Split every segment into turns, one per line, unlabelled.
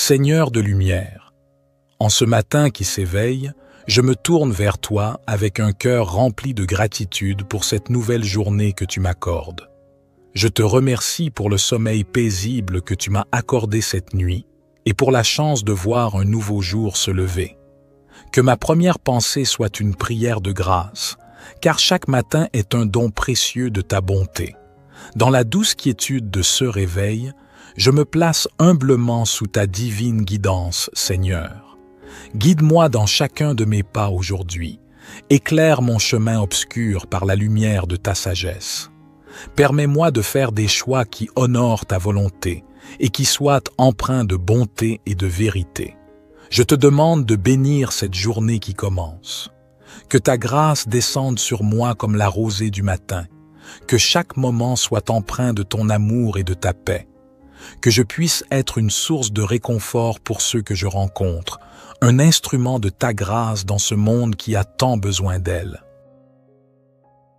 Seigneur de lumière, en ce matin qui s'éveille, je me tourne vers toi avec un cœur rempli de gratitude pour cette nouvelle journée que tu m'accordes. Je te remercie pour le sommeil paisible que tu m'as accordé cette nuit et pour la chance de voir un nouveau jour se lever. Que ma première pensée soit une prière de grâce, car chaque matin est un don précieux de ta bonté. Dans la douce quiétude de ce réveil, je me place humblement sous ta divine guidance, Seigneur. Guide-moi dans chacun de mes pas aujourd'hui. Éclaire mon chemin obscur par la lumière de ta sagesse. Permets-moi de faire des choix qui honorent ta volonté et qui soient empreints de bonté et de vérité. Je te demande de bénir cette journée qui commence. Que ta grâce descende sur moi comme la rosée du matin. Que chaque moment soit empreint de ton amour et de ta paix. Que je puisse être une source de réconfort pour ceux que je rencontre, un instrument de ta grâce dans ce monde qui a tant besoin d'elle.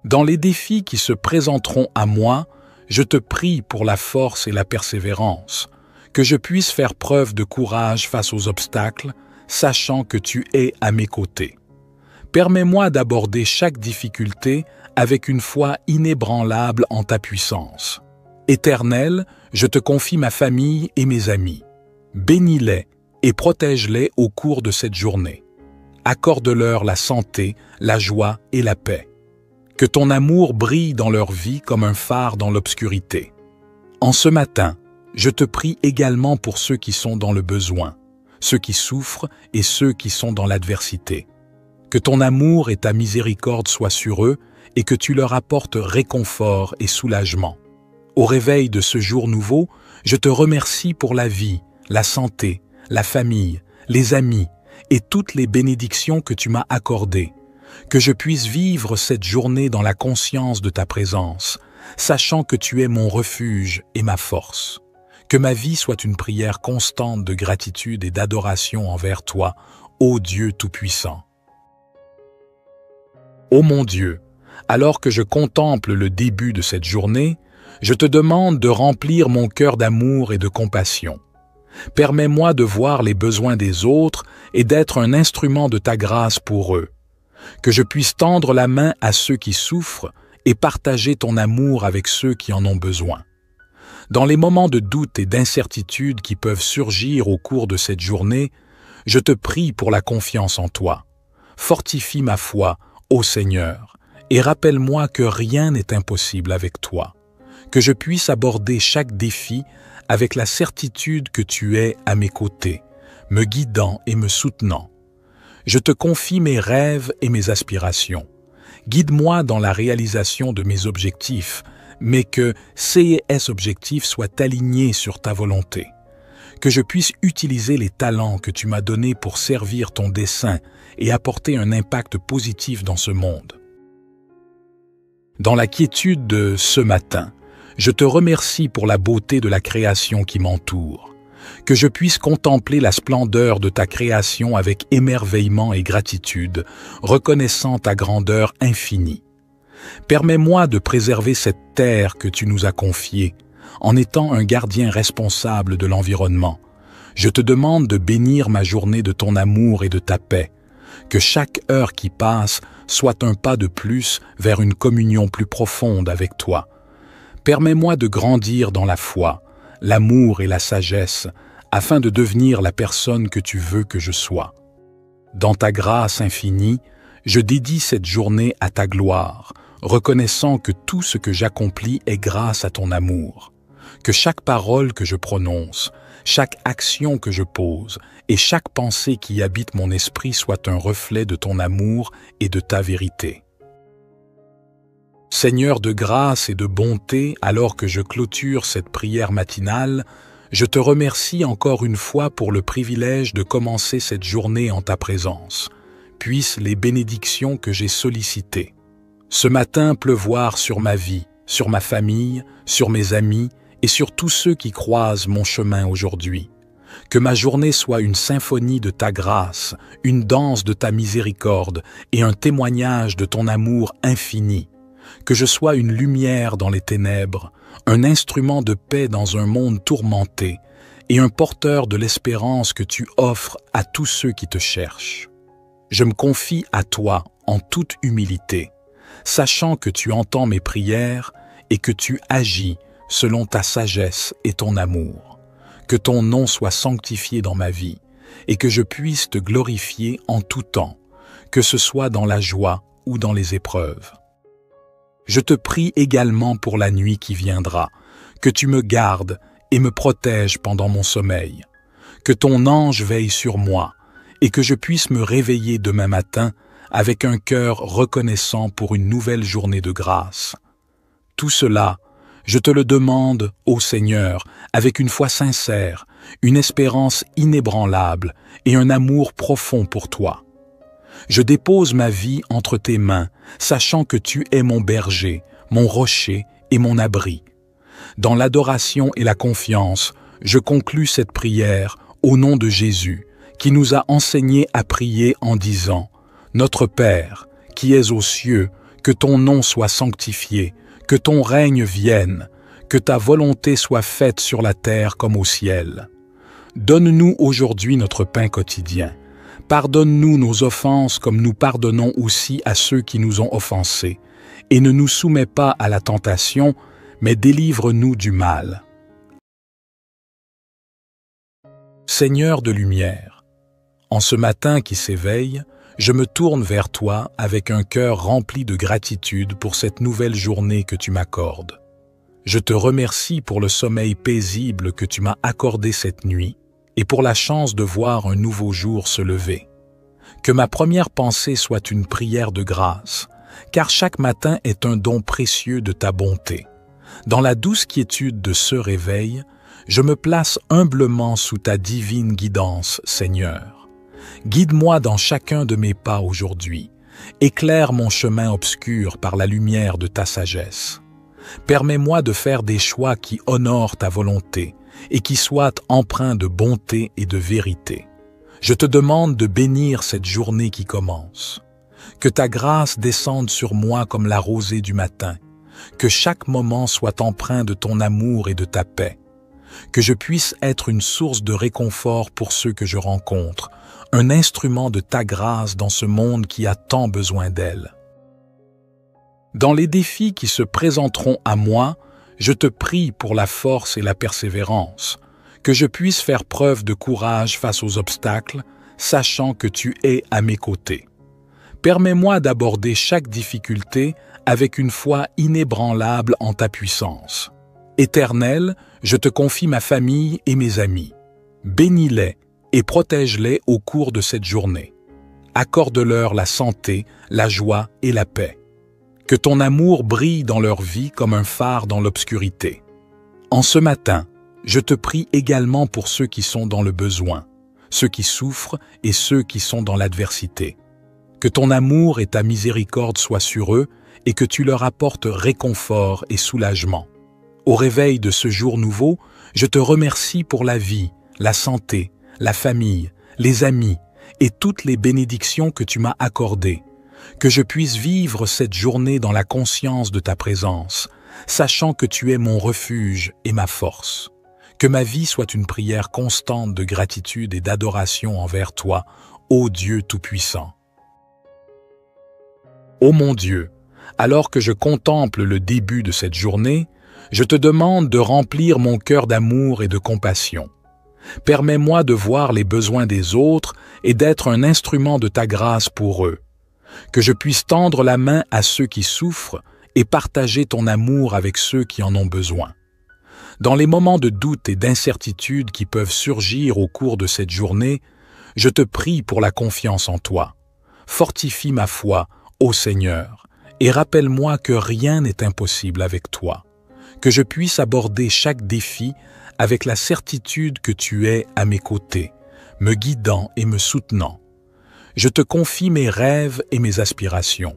Dans les défis qui se présenteront à moi, je te prie pour la force et la persévérance, que je puisse faire preuve de courage face aux obstacles, sachant que tu es à mes côtés. Permets-moi d'aborder chaque difficulté avec une foi inébranlable en ta puissance. Éternel, je te confie ma famille et mes amis. Bénis-les et protège-les au cours de cette journée. Accorde-leur la santé, la joie et la paix. Que ton amour brille dans leur vie comme un phare dans l'obscurité. En ce matin, je te prie également pour ceux qui sont dans le besoin, ceux qui souffrent et ceux qui sont dans l'adversité. Que ton amour et ta miséricorde soient sur eux et que tu leur apportes réconfort et soulagement. Au réveil de ce jour nouveau, je te remercie pour la vie, la santé, la famille, les amis et toutes les bénédictions que tu m'as accordées. Que je puisse vivre cette journée dans la conscience de ta présence, sachant que tu es mon refuge et ma force. Que ma vie soit une prière constante de gratitude et d'adoration envers toi, ô Dieu Tout-Puissant. Ô mon Dieu, alors que je contemple le début de cette journée, je te demande de remplir mon cœur d'amour et de compassion. Permets-moi de voir les besoins des autres et d'être un instrument de ta grâce pour eux. Que je puisse tendre la main à ceux qui souffrent et partager ton amour avec ceux qui en ont besoin. Dans les moments de doute et d'incertitude qui peuvent surgir au cours de cette journée, je te prie pour la confiance en toi. Fortifie ma foi, ô Seigneur, et rappelle-moi que rien n'est impossible avec toi. Que je puisse aborder chaque défi avec la certitude que tu es à mes côtés, me guidant et me soutenant. Je te confie mes rêves et mes aspirations. Guide-moi dans la réalisation de mes objectifs, mais que ces objectifs soient alignés sur ta volonté. Que je puisse utiliser les talents que tu m'as donnés pour servir ton dessein et apporter un impact positif dans ce monde. Dans la quiétude de ce matin, je te remercie pour la beauté de la création qui m'entoure. Que je puisse contempler la splendeur de ta création avec émerveillement et gratitude, reconnaissant ta grandeur infinie. Permets-moi de préserver cette terre que tu nous as confiée, en étant un gardien responsable de l'environnement. Je te demande de bénir ma journée de ton amour et de ta paix. Que chaque heure qui passe soit un pas de plus vers une communion plus profonde avec toi. Permets-moi de grandir dans la foi, l'amour et la sagesse, afin de devenir la personne que tu veux que je sois. Dans ta grâce infinie, je dédie cette journée à ta gloire, reconnaissant que tout ce que j'accomplis est grâce à ton amour. Que chaque parole que je prononce, chaque action que je pose et chaque pensée qui habite mon esprit soit un reflet de ton amour et de ta vérité. Seigneur de grâce et de bonté, alors que je clôture cette prière matinale, je te remercie encore une fois pour le privilège de commencer cette journée en ta présence. Puissent les bénédictions que j'ai sollicitées ce matin pleuvoir sur ma vie, sur ma famille, sur mes amis et sur tous ceux qui croisent mon chemin aujourd'hui. Que ma journée soit une symphonie de ta grâce, une danse de ta miséricorde et un témoignage de ton amour infini. Que je sois une lumière dans les ténèbres, un instrument de paix dans un monde tourmenté, et un porteur de l'espérance que tu offres à tous ceux qui te cherchent. Je me confie à toi en toute humilité, sachant que tu entends mes prières et que tu agis selon ta sagesse et ton amour. Que ton nom soit sanctifié dans ma vie et que je puisse te glorifier en tout temps, que ce soit dans la joie ou dans les épreuves. Je te prie également pour la nuit qui viendra, que tu me gardes et me protèges pendant mon sommeil, que ton ange veille sur moi et que je puisse me réveiller demain matin avec un cœur reconnaissant pour une nouvelle journée de grâce. Tout cela, je te le demande, ô Seigneur, avec une foi sincère, une espérance inébranlable et un amour profond pour toi. Je dépose ma vie entre tes mains, sachant que tu es mon berger, mon rocher et mon abri. Dans l'adoration et la confiance, je conclus cette prière au nom de Jésus, qui nous a enseigné à prier en disant « Notre Père, qui es aux cieux, que ton nom soit sanctifié, que ton règne vienne, que ta volonté soit faite sur la terre comme au ciel. Donne-nous aujourd'hui notre pain quotidien. Pardonne-nous nos offenses comme nous pardonnons aussi à ceux qui nous ont offensés. Et ne nous soumets pas à la tentation, mais délivre-nous du mal. » Seigneur de lumière, en ce matin qui s'éveille, je me tourne vers toi avec un cœur rempli de gratitude pour cette nouvelle journée que tu m'accordes. Je te remercie pour le sommeil paisible que tu m'as accordé cette nuit et pour la chance de voir un nouveau jour se lever. Que ma première pensée soit une prière de grâce, car chaque matin est un don précieux de ta bonté. Dans la douce quiétude de ce réveil, je me place humblement sous ta divine guidance, Seigneur. Guide-moi dans chacun de mes pas aujourd'hui. Éclaire mon chemin obscur par la lumière de ta sagesse. Permets-moi de faire des choix qui honorent ta volonté et qui soient empreints de bonté et de vérité. Je te demande de bénir cette journée qui commence. Que ta grâce descende sur moi comme la rosée du matin. Que chaque moment soit empreint de ton amour et de ta paix. Que je puisse être une source de réconfort pour ceux que je rencontre, un instrument de ta grâce dans ce monde qui a tant besoin d'elle. Dans les défis qui se présenteront à moi, je te prie pour la force et la persévérance, que je puisse faire preuve de courage face aux obstacles, sachant que tu es à mes côtés. Permets-moi d'aborder chaque difficulté avec une foi inébranlable en ta puissance. Éternel, je te confie ma famille et mes amis. Bénis-les et protège-les au cours de cette journée. Accorde-leur la santé, la joie et la paix. Que ton amour brille dans leur vie comme un phare dans l'obscurité. En ce matin, je te prie également pour ceux qui sont dans le besoin, ceux qui souffrent et ceux qui sont dans l'adversité. Que ton amour et ta miséricorde soient sur eux et que tu leur apportes réconfort et soulagement. Au réveil de ce jour nouveau, je te remercie pour la vie, la santé, la famille, les amis et toutes les bénédictions que tu m'as accordées. Que je puisse vivre cette journée dans la conscience de ta présence, sachant que tu es mon refuge et ma force. Que ma vie soit une prière constante de gratitude et d'adoration envers toi, ô Dieu Tout-Puissant. Ô mon Dieu, alors que je contemple le début de cette journée, je te demande de remplir mon cœur d'amour et de compassion. Permets-moi de voir les besoins des autres et d'être un instrument de ta grâce pour eux. Que je puisse tendre la main à ceux qui souffrent et partager ton amour avec ceux qui en ont besoin. Dans les moments de doute et d'incertitude qui peuvent surgir au cours de cette journée, je te prie pour la confiance en toi. Fortifie ma foi, ô Seigneur, et rappelle-moi que rien n'est impossible avec toi. Que je puisse aborder chaque défi avec la certitude que tu es à mes côtés, me guidant et me soutenant. Je te confie mes rêves et mes aspirations.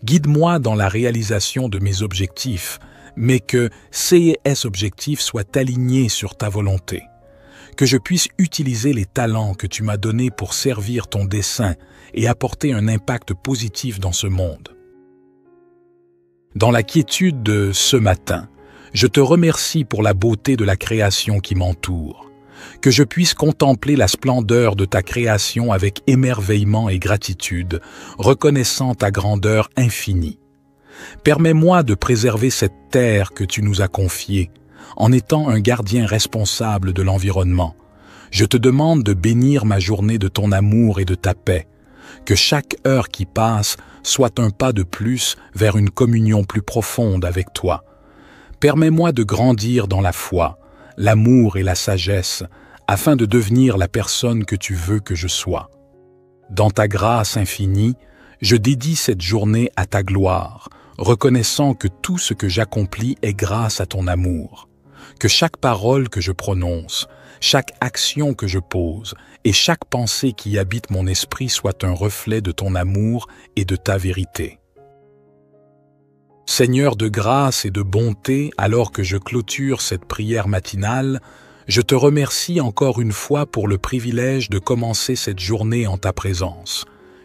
Guide-moi dans la réalisation de mes objectifs, mais que ces objectifs soient alignés sur ta volonté. Que je puisse utiliser les talents que tu m'as donnés pour servir ton dessein et apporter un impact positif dans ce monde. Dans la quiétude de ce matin, je te remercie pour la beauté de la création qui m'entoure. que je puisse contempler la splendeur de ta création avec émerveillement et gratitude, reconnaissant ta grandeur infinie. Permets-moi de préserver cette terre que tu nous as confiée, en étant un gardien responsable de l'environnement. Je te demande de bénir ma journée de ton amour et de ta paix, que chaque heure qui passe soit un pas de plus vers une communion plus profonde avec toi. Permets-moi de grandir dans la foi, l'amour et la sagesse, afin de devenir la personne que tu veux que je sois. Dans ta grâce infinie, je dédie cette journée à ta gloire, reconnaissant que tout ce que j'accomplis est grâce à ton amour. Que chaque parole que je prononce, chaque action que je pose et chaque pensée qui habite mon esprit soit un reflet de ton amour et de ta vérité. Seigneur de grâce et de bonté, alors que je clôture cette prière matinale, je te remercie encore une fois pour le privilège de commencer cette journée en ta présence.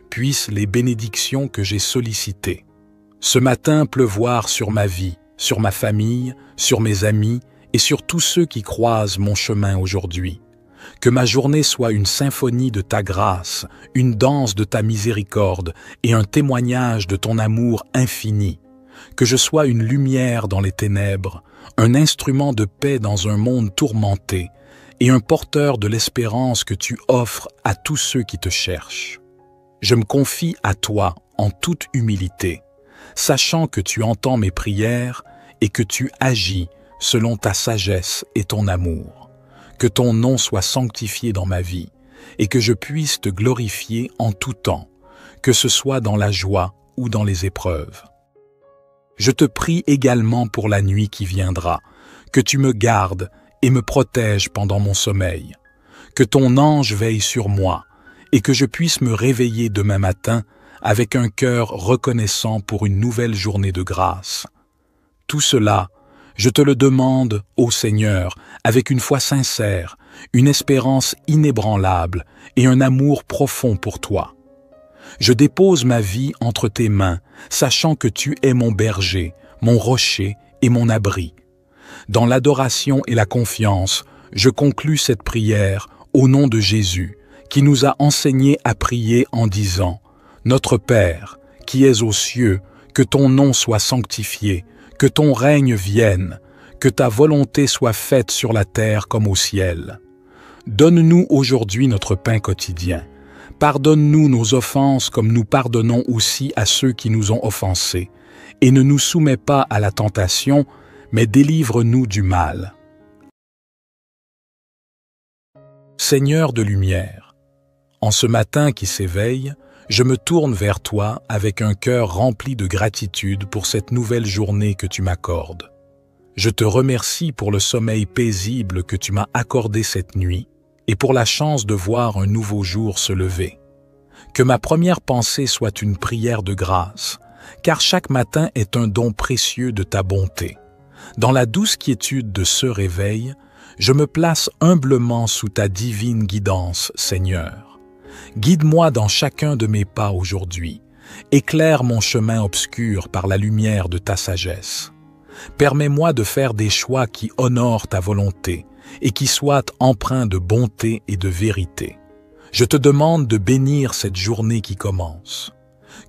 Puissent les bénédictions que j'ai sollicitées ce matin pleuvoir sur ma vie, sur ma famille, sur mes amis et sur tous ceux qui croisent mon chemin aujourd'hui. Que ma journée soit une symphonie de ta grâce, une danse de ta miséricorde et un témoignage de ton amour infini. Que je sois une lumière dans les ténèbres, un instrument de paix dans un monde tourmenté et un porteur de l'espérance que tu offres à tous ceux qui te cherchent. Je me confie à toi en toute humilité, sachant que tu entends mes prières et que tu agis selon ta sagesse et ton amour. Que ton nom soit sanctifié dans ma vie et que je puisse te glorifier en tout temps, que ce soit dans la joie ou dans les épreuves. Je te prie également pour la nuit qui viendra, que tu me gardes et me protèges pendant mon sommeil, que ton ange veille sur moi et que je puisse me réveiller demain matin avec un cœur reconnaissant pour une nouvelle journée de grâce. Tout cela, je te le demande, ô Seigneur, avec une foi sincère, une espérance inébranlable et un amour profond pour toi. Je dépose ma vie entre tes mains, sachant que tu es mon berger, mon rocher et mon abri. Dans l'adoration et la confiance, je conclus cette prière au nom de Jésus, qui nous a enseigné à prier en disant « Notre Père, qui es aux cieux, que ton nom soit sanctifié, que ton règne vienne, que ta volonté soit faite sur la terre comme au ciel. Donne-nous aujourd'hui notre pain quotidien. Pardonne-nous nos offenses comme nous pardonnons aussi à ceux qui nous ont offensés. Et ne nous soumets pas à la tentation, mais délivre-nous du mal. » Seigneur de lumière, en ce matin qui s'éveille, je me tourne vers toi avec un cœur rempli de gratitude pour cette nouvelle journée que tu m'accordes. Je te remercie pour le sommeil paisible que tu m'as accordé cette nuit et pour la chance de voir un nouveau jour se lever. Que ma première pensée soit une prière de grâce, car chaque matin est un don précieux de ta bonté. Dans la douce quiétude de ce réveil, je me place humblement sous ta divine guidance, Seigneur. Guide-moi dans chacun de mes pas aujourd'hui. Éclaire mon chemin obscur par la lumière de ta sagesse. Permets-moi de faire des choix qui honorent ta volonté et qui soient empreints de bonté et de vérité. Je te demande de bénir cette journée qui commence.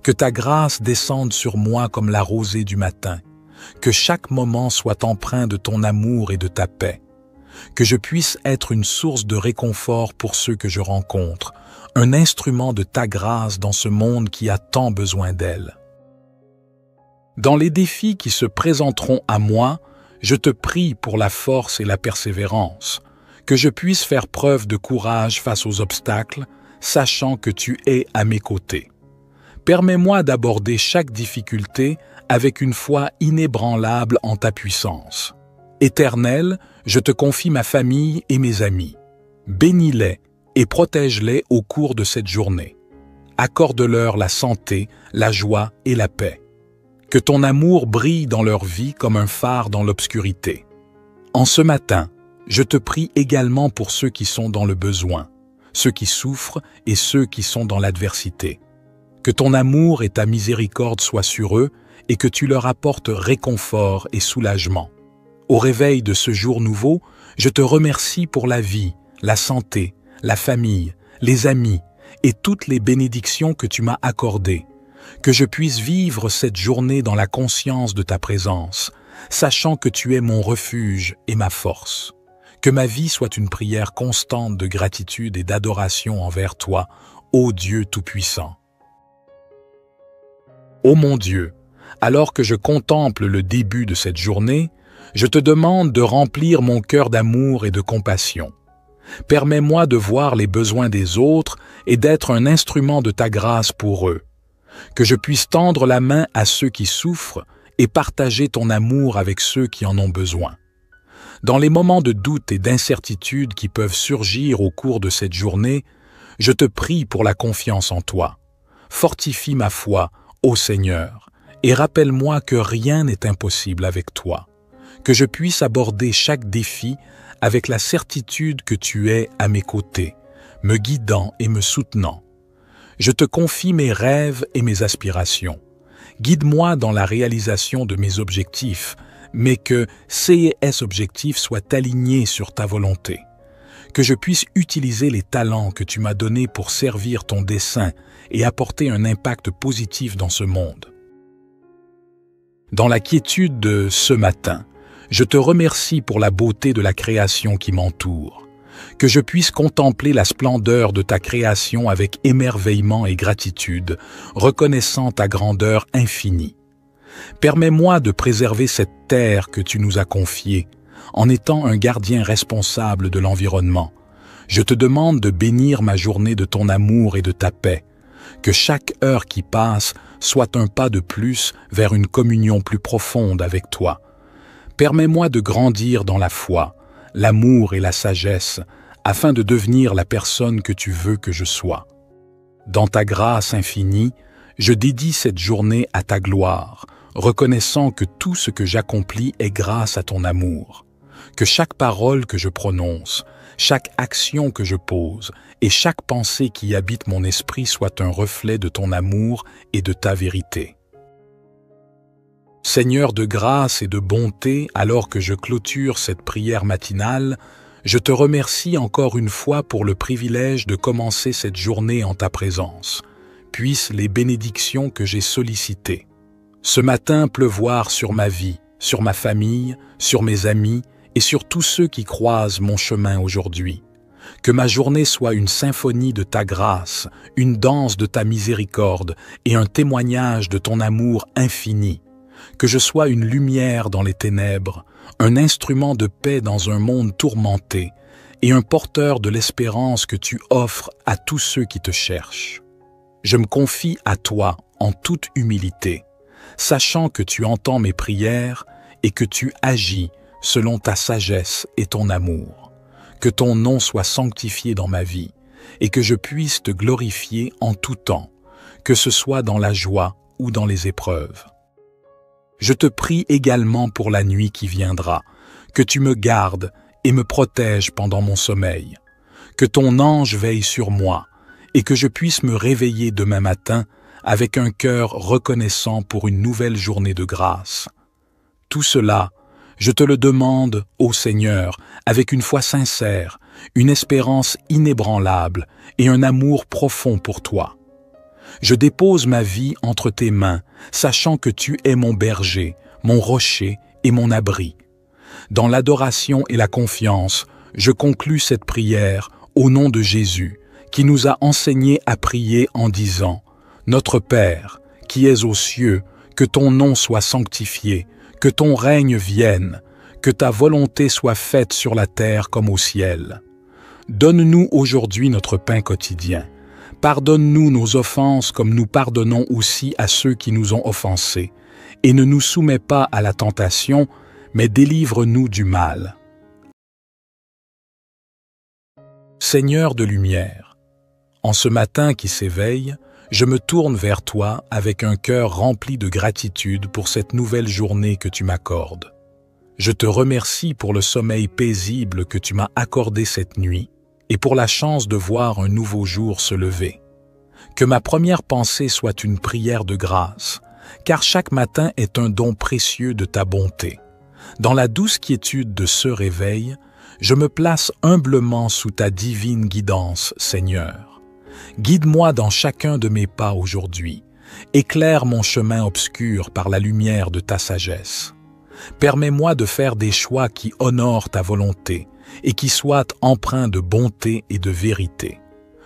Que ta grâce descende sur moi comme la rosée du matin. Que chaque moment soit empreint de ton amour et de ta paix. Que je puisse être une source de réconfort pour ceux que je rencontre, un instrument de ta grâce dans ce monde qui a tant besoin d'elle. Dans les défis qui se présenteront à moi, je te prie pour la force et la persévérance, que je puisse faire preuve de courage face aux obstacles, sachant que tu es à mes côtés. Permets-moi d'aborder chaque difficulté avec une foi inébranlable en ta puissance. Éternel, je te confie ma famille et mes amis. Bénis-les et protège-les au cours de cette journée. Accorde-leur la santé, la joie et la paix. Que ton amour brille dans leur vie comme un phare dans l'obscurité. En ce matin, je te prie également pour ceux qui sont dans le besoin, ceux qui souffrent et ceux qui sont dans l'adversité. Que ton amour et ta miséricorde soient sur eux et que tu leur apportes réconfort et soulagement. Au réveil de ce jour nouveau, je te remercie pour la vie, la santé, la famille, les amis et toutes les bénédictions que tu m'as accordées, que je puisse vivre cette journée dans la conscience de ta présence, sachant que tu es mon refuge et ma force. Que ma vie soit une prière constante de gratitude et d'adoration envers toi, ô Dieu Tout-Puissant. Ô mon Dieu, alors que je contemple le début de cette journée, je te demande de remplir mon cœur d'amour et de compassion. Permets-moi de voir les besoins des autres et d'être un instrument de ta grâce pour eux. Que je puisse tendre la main à ceux qui souffrent et partager ton amour avec ceux qui en ont besoin. Dans les moments de doute et d'incertitude qui peuvent surgir au cours de cette journée, je te prie pour la confiance en toi. Fortifie ma foi, ô Seigneur, et rappelle-moi que rien n'est impossible avec toi. Que je puisse aborder chaque défi avec la certitude que tu es à mes côtés, me guidant et me soutenant. Je te confie mes rêves et mes aspirations. Guide-moi dans la réalisation de mes objectifs, mais que ces objectifs soient alignés sur ta volonté. Que je puisse utiliser les talents que tu m'as donnés pour servir ton dessein et apporter un impact positif dans ce monde. Dans la quiétude de ce matin, je te remercie pour la beauté de la création qui m'entoure. Que je puisse contempler la splendeur de ta création avec émerveillement et gratitude, reconnaissant ta grandeur infinie. Permets-moi de préserver cette terre que tu nous as confiée, en étant un gardien responsable de l'environnement. Je te demande de bénir ma journée de ton amour et de ta paix. Que chaque heure qui passe soit un pas de plus vers une communion plus profonde avec toi. Permets-moi de grandir dans la foi, l'amour et la sagesse, afin de devenir la personne que tu veux que je sois. Dans ta grâce infinie, je dédie cette journée à ta gloire, reconnaissant que tout ce que j'accomplis est grâce à ton amour. Que chaque parole que je prononce, chaque action que je pose et chaque pensée qui habite mon esprit soit un reflet de ton amour et de ta vérité. Seigneur de grâce et de bonté, alors que je clôture cette prière matinale, je te remercie encore une fois pour le privilège de commencer cette journée en ta présence. Puissent les bénédictions que j'ai sollicitées ce matin pleuvoir sur ma vie, sur ma famille, sur mes amis et sur tous ceux qui croisent mon chemin aujourd'hui. Que ma journée soit une symphonie de ta grâce, une danse de ta miséricorde et un témoignage de ton amour infini. Que je sois une lumière dans les ténèbres, un instrument de paix dans un monde tourmenté et un porteur de l'espérance que tu offres à tous ceux qui te cherchent. Je me confie à toi en toute humilité, sachant que tu entends mes prières et que tu agis selon ta sagesse et ton amour. Que ton nom soit sanctifié dans ma vie et que je puisse te glorifier en tout temps, que ce soit dans la joie ou dans les épreuves. Je te prie également pour la nuit qui viendra, que tu me gardes et me protèges pendant mon sommeil, que ton ange veille sur moi et que je puisse me réveiller demain matin avec un cœur reconnaissant pour une nouvelle journée de grâce. Tout cela, je te le demande, ô Seigneur, avec une foi sincère, une espérance inébranlable et un amour profond pour toi. Je dépose ma vie entre tes mains, sachant que tu es mon berger, mon rocher et mon abri. Dans l'adoration et la confiance, je conclus cette prière au nom de Jésus, qui nous a enseigné à prier en disant « Notre Père, qui es aux cieux, que ton nom soit sanctifié, que ton règne vienne, que ta volonté soit faite sur la terre comme au ciel. Donne-nous aujourd'hui notre pain quotidien. Pardonne-nous nos offenses comme nous pardonnons aussi à ceux qui nous ont offensés. Et ne nous soumets pas à la tentation, mais délivre-nous du mal. » Seigneur de lumière, en ce matin qui s'éveille, je me tourne vers toi avec un cœur rempli de gratitude pour cette nouvelle journée que tu m'accordes. Je te remercie pour le sommeil paisible que tu m'as accordé cette nuit et pour la chance de voir un nouveau jour se lever. Que ma première pensée soit une prière de grâce, car chaque matin est un don précieux de ta bonté. Dans la douce quiétude de ce réveil, je me place humblement sous ta divine guidance, Seigneur. Guide-moi dans chacun de mes pas aujourd'hui. Éclaire mon chemin obscur par la lumière de ta sagesse. Permets-moi de faire des choix qui honorent ta volonté et qui soient empreints de bonté et de vérité.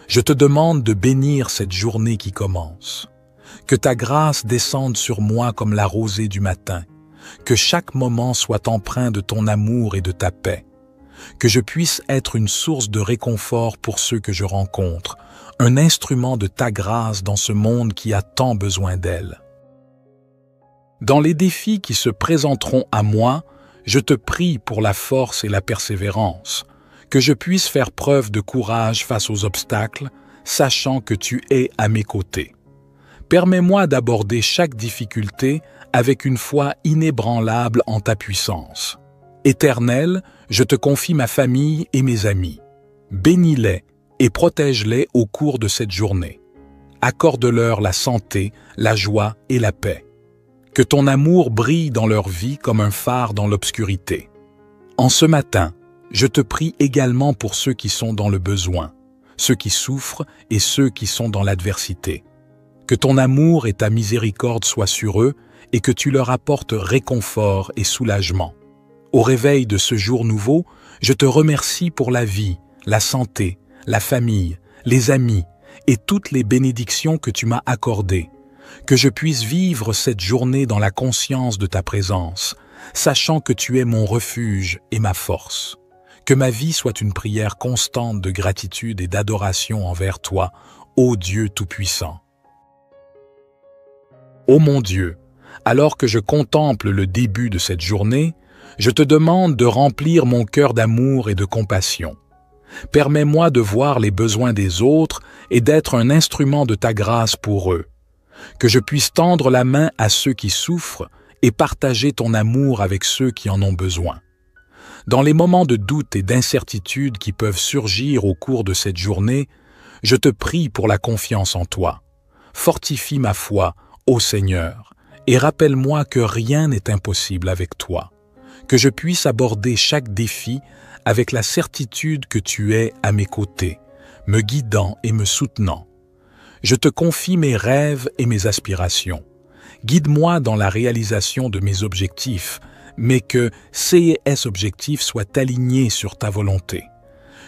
Je te demande de bénir cette journée qui commence. Que ta grâce descende sur moi comme la rosée du matin. Que chaque moment soit empreint de ton amour et de ta paix. Que je puisse être une source de réconfort pour ceux que je rencontre, un instrument de ta grâce dans ce monde qui a tant besoin d'elle. Dans les défis qui se présenteront à moi, je te prie pour la force et la persévérance, que je puisse faire preuve de courage face aux obstacles, sachant que tu es à mes côtés. Permets-moi d'aborder chaque difficulté avec une foi inébranlable en ta puissance. Éternel, je te confie ma famille et mes amis. Bénis-les et protège-les au cours de cette journée. Accorde-leur la santé, la joie et la paix. Que ton amour brille dans leur vie comme un phare dans l'obscurité. En ce matin, je te prie également pour ceux qui sont dans le besoin, ceux qui souffrent et ceux qui sont dans l'adversité. Que ton amour et ta miséricorde soient sur eux et que tu leur apportes réconfort et soulagement. Au réveil de ce jour nouveau, je te remercie pour la vie, la santé, la famille, les amis et toutes les bénédictions que tu m'as accordées. Que je puisse vivre cette journée dans la conscience de ta présence, sachant que tu es mon refuge et ma force. Que ma vie soit une prière constante de gratitude et d'adoration envers toi, ô Dieu Tout-Puissant. Ô mon Dieu, alors que je contemple le début de cette journée, je te demande de remplir mon cœur d'amour et de compassion. Permets-moi de voir les besoins des autres et d'être un instrument de ta grâce pour eux. Que je puisse tendre la main à ceux qui souffrent et partager ton amour avec ceux qui en ont besoin. Dans les moments de doute et d'incertitude qui peuvent surgir au cours de cette journée, je te prie pour la confiance en toi. Fortifie ma foi, ô Seigneur, et rappelle-moi que rien n'est impossible avec toi. Que je puisse aborder chaque défi avec la certitude que tu es à mes côtés, me guidant et me soutenant. Je te confie mes rêves et mes aspirations. Guide-moi dans la réalisation de mes objectifs, mais que ces objectifs soient alignés sur ta volonté.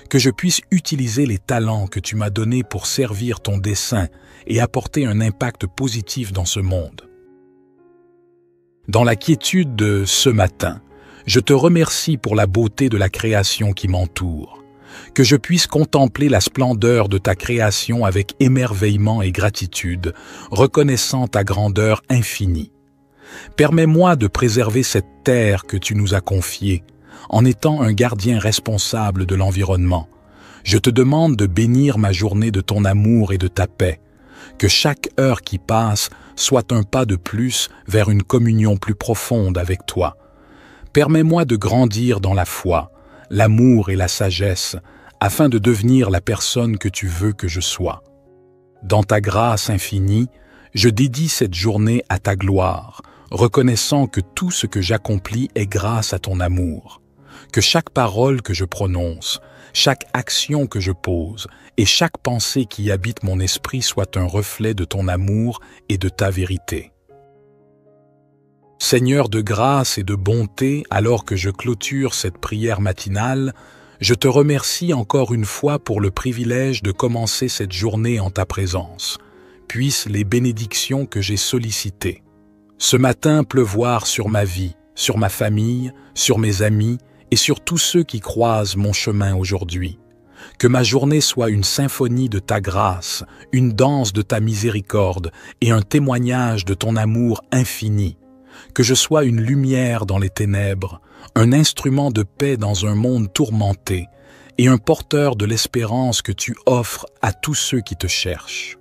Que je puisse utiliser les talents que tu m'as donnés pour servir ton dessein et apporter un impact positif dans ce monde. Dans la quiétude de ce matin, je te remercie pour la beauté de la création qui m'entoure. Que je puisse contempler la splendeur de ta création avec émerveillement et gratitude, reconnaissant ta grandeur infinie. Permets-moi de préserver cette terre que tu nous as confiée, en étant un gardien responsable de l'environnement. Je te demande de bénir ma journée de ton amour et de ta paix. Que chaque heure qui passe soit un pas de plus vers une communion plus profonde avec toi. Permets-moi de grandir dans la foi, l'amour et la sagesse, afin de devenir la personne que tu veux que je sois. Dans ta grâce infinie, je dédie cette journée à ta gloire, reconnaissant que tout ce que j'accomplis est grâce à ton amour. Que chaque parole que je prononce, chaque action que je pose et chaque pensée qui habite mon esprit soit un reflet de ton amour et de ta vérité. Seigneur de grâce et de bonté, alors que je clôture cette prière matinale, je te remercie encore une fois pour le privilège de commencer cette journée en ta présence. Puissent les bénédictions que j'ai sollicitées ce matin pleuvoir sur ma vie, sur ma famille, sur mes amis et sur tous ceux qui croisent mon chemin aujourd'hui. Que ma journée soit une symphonie de ta grâce, une danse de ta miséricorde et un témoignage de ton amour infini. Que je sois une lumière dans les ténèbres, un instrument de paix dans un monde tourmenté et un porteur de l'espérance que tu offres à tous ceux qui te cherchent.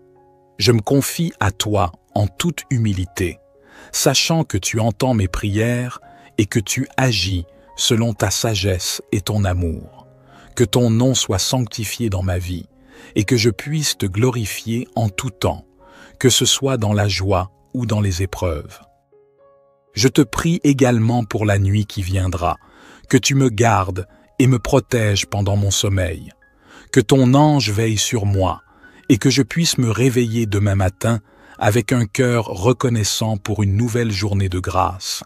Je me confie à toi en toute humilité, sachant que tu entends mes prières et que tu agis selon ta sagesse et ton amour. Que ton nom soit sanctifié dans ma vie et que je puisse te glorifier en tout temps, que ce soit dans la joie ou dans les épreuves. Je te prie également pour la nuit qui viendra, que tu me gardes et me protège pendant mon sommeil. Que ton ange veille sur moi et que je puisse me réveiller demain matin avec un cœur reconnaissant pour une nouvelle journée de grâce.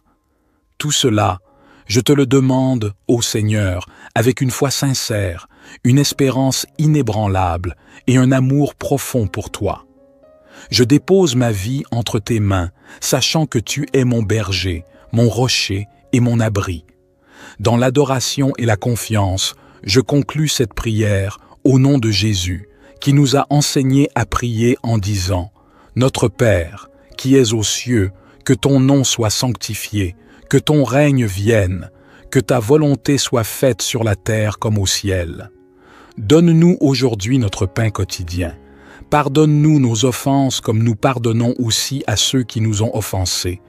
Tout cela, je te le demande, ô Seigneur, avec une foi sincère, une espérance inébranlable et un amour profond pour toi. Je dépose ma vie entre tes mains, sachant que tu es mon berger, mon rocher et mon abri. Dans l'adoration et la confiance, je conclus cette prière au nom de Jésus, qui nous a enseigné à prier en disant « Notre Père, qui es aux cieux, que ton nom soit sanctifié, que ton règne vienne, que ta volonté soit faite sur la terre comme au ciel. Donne-nous aujourd'hui notre pain quotidien. Pardonne-nous nos offenses comme nous pardonnons aussi à ceux qui nous ont offensés.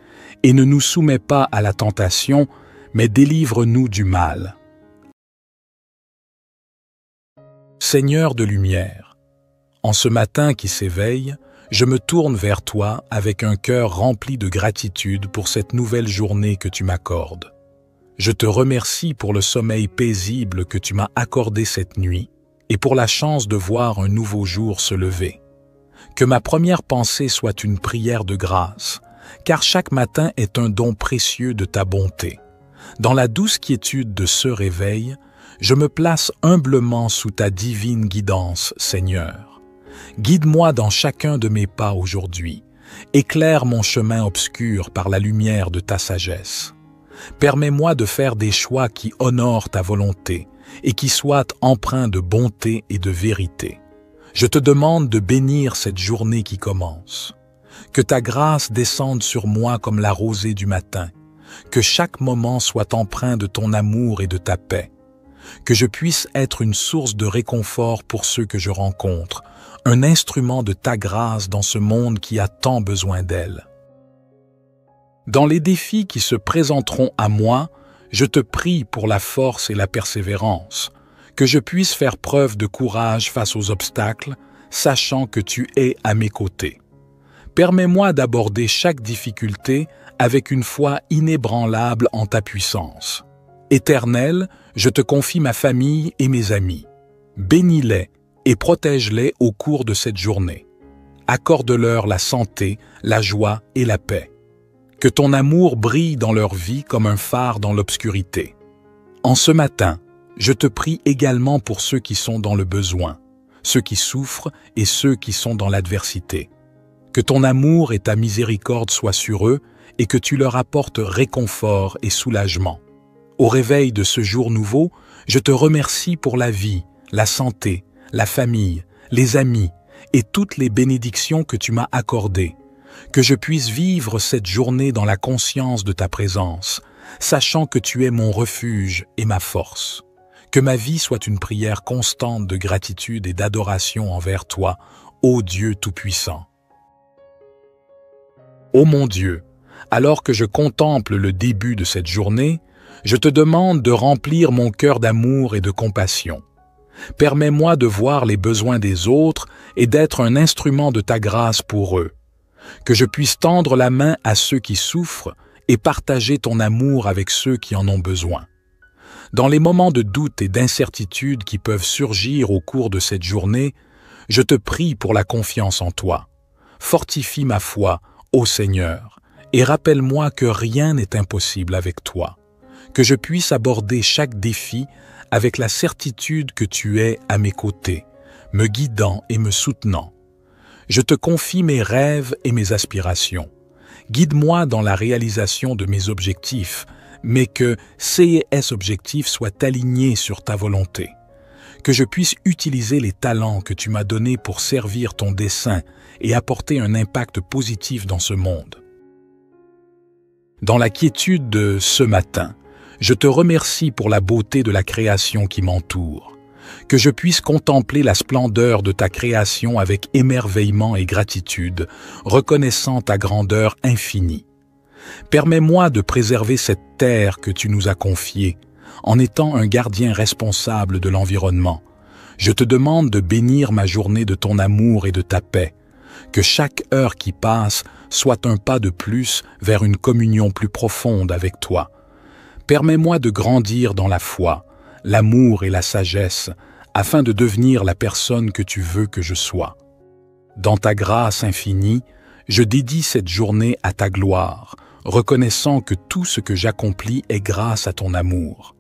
Et ne nous soumets pas à la tentation, mais délivre-nous du mal. » Seigneur de lumière, en ce matin qui s'éveille, je me tourne vers toi avec un cœur rempli de gratitude pour cette nouvelle journée que tu m'accordes. Je te remercie pour le sommeil paisible que tu m'as accordé cette nuit et pour la chance de voir un nouveau jour se lever. Que ma première pensée soit une prière de grâce, car chaque matin est un don précieux de ta bonté. Dans la douce quiétude de ce réveil, je me place humblement sous ta divine guidance, Seigneur. Guide-moi dans chacun de mes pas aujourd'hui. Éclaire mon chemin obscur par la lumière de ta sagesse. Permets-moi de faire des choix qui honorent ta volonté et qui soient empreints de bonté et de vérité. Je te demande de bénir cette journée qui commence. Que ta grâce descende sur moi comme la rosée du matin. Que chaque moment soit empreint de ton amour et de ta paix. Que je puisse être une source de réconfort pour ceux que je rencontre, un instrument de ta grâce dans ce monde qui a tant besoin d'elle. Dans les défis qui se présenteront à moi, je te prie pour la force et la persévérance, que je puisse faire preuve de courage face aux obstacles, sachant que tu es à mes côtés. Permets-moi d'aborder chaque difficulté avec une foi inébranlable en ta puissance. Éternel, je te confie ma famille et mes amis. Bénis-les et protège-les au cours de cette journée. Accorde-leur la santé, la joie et la paix. Que ton amour brille dans leur vie comme un phare dans l'obscurité. En ce matin, je te prie également pour ceux qui sont dans le besoin, ceux qui souffrent et ceux qui sont dans l'adversité. Que ton amour et ta miséricorde soient sur eux et que tu leur apportes réconfort et soulagement. Au réveil de ce jour nouveau, je te remercie pour la vie, la santé, la famille, les amis et toutes les bénédictions que tu m'as accordées. Que je puisse vivre cette journée dans la conscience de ta présence, sachant que tu es mon refuge et ma force. Que ma vie soit une prière constante de gratitude et d'adoration envers toi, ô Dieu Tout-Puissant. Ô mon Dieu, alors que je contemple le début de cette journée, je te demande de remplir mon cœur d'amour et de compassion. Permets-moi de voir les besoins des autres et d'être un instrument de ta grâce pour eux. Que je puisse tendre la main à ceux qui souffrent et partager ton amour avec ceux qui en ont besoin. Dans les moments de doute et d'incertitude qui peuvent surgir au cours de cette journée, je te prie pour la confiance en toi. Fortifie ma foi, ô Seigneur, et rappelle-moi que rien n'est impossible avec toi. Que je puisse aborder chaque défi avec la certitude que tu es à mes côtés, me guidant et me soutenant. Je te confie mes rêves et mes aspirations. Guide-moi dans la réalisation de mes objectifs, mais que ces objectifs soient alignés sur ta volonté. Que je puisse utiliser les talents que tu m'as donnés pour servir ton dessein et apporter un impact positif dans ce monde. Dans la quiétude de ce matin, je te remercie pour la beauté de la création qui m'entoure. Que je puisse contempler la splendeur de ta création avec émerveillement et gratitude, reconnaissant ta grandeur infinie. Permets-moi de préserver cette terre que tu nous as confiée, en étant un gardien responsable de l'environnement. Je te demande de bénir ma journée de ton amour et de ta paix. Que chaque heure qui passe soit un pas de plus vers une communion plus profonde avec toi. Permets-moi de grandir dans la foi, l'amour et la sagesse, afin de devenir la personne que tu veux que je sois. Dans ta grâce infinie, je dédie cette journée à ta gloire, reconnaissant que tout ce que j'accomplis est grâce à ton amour,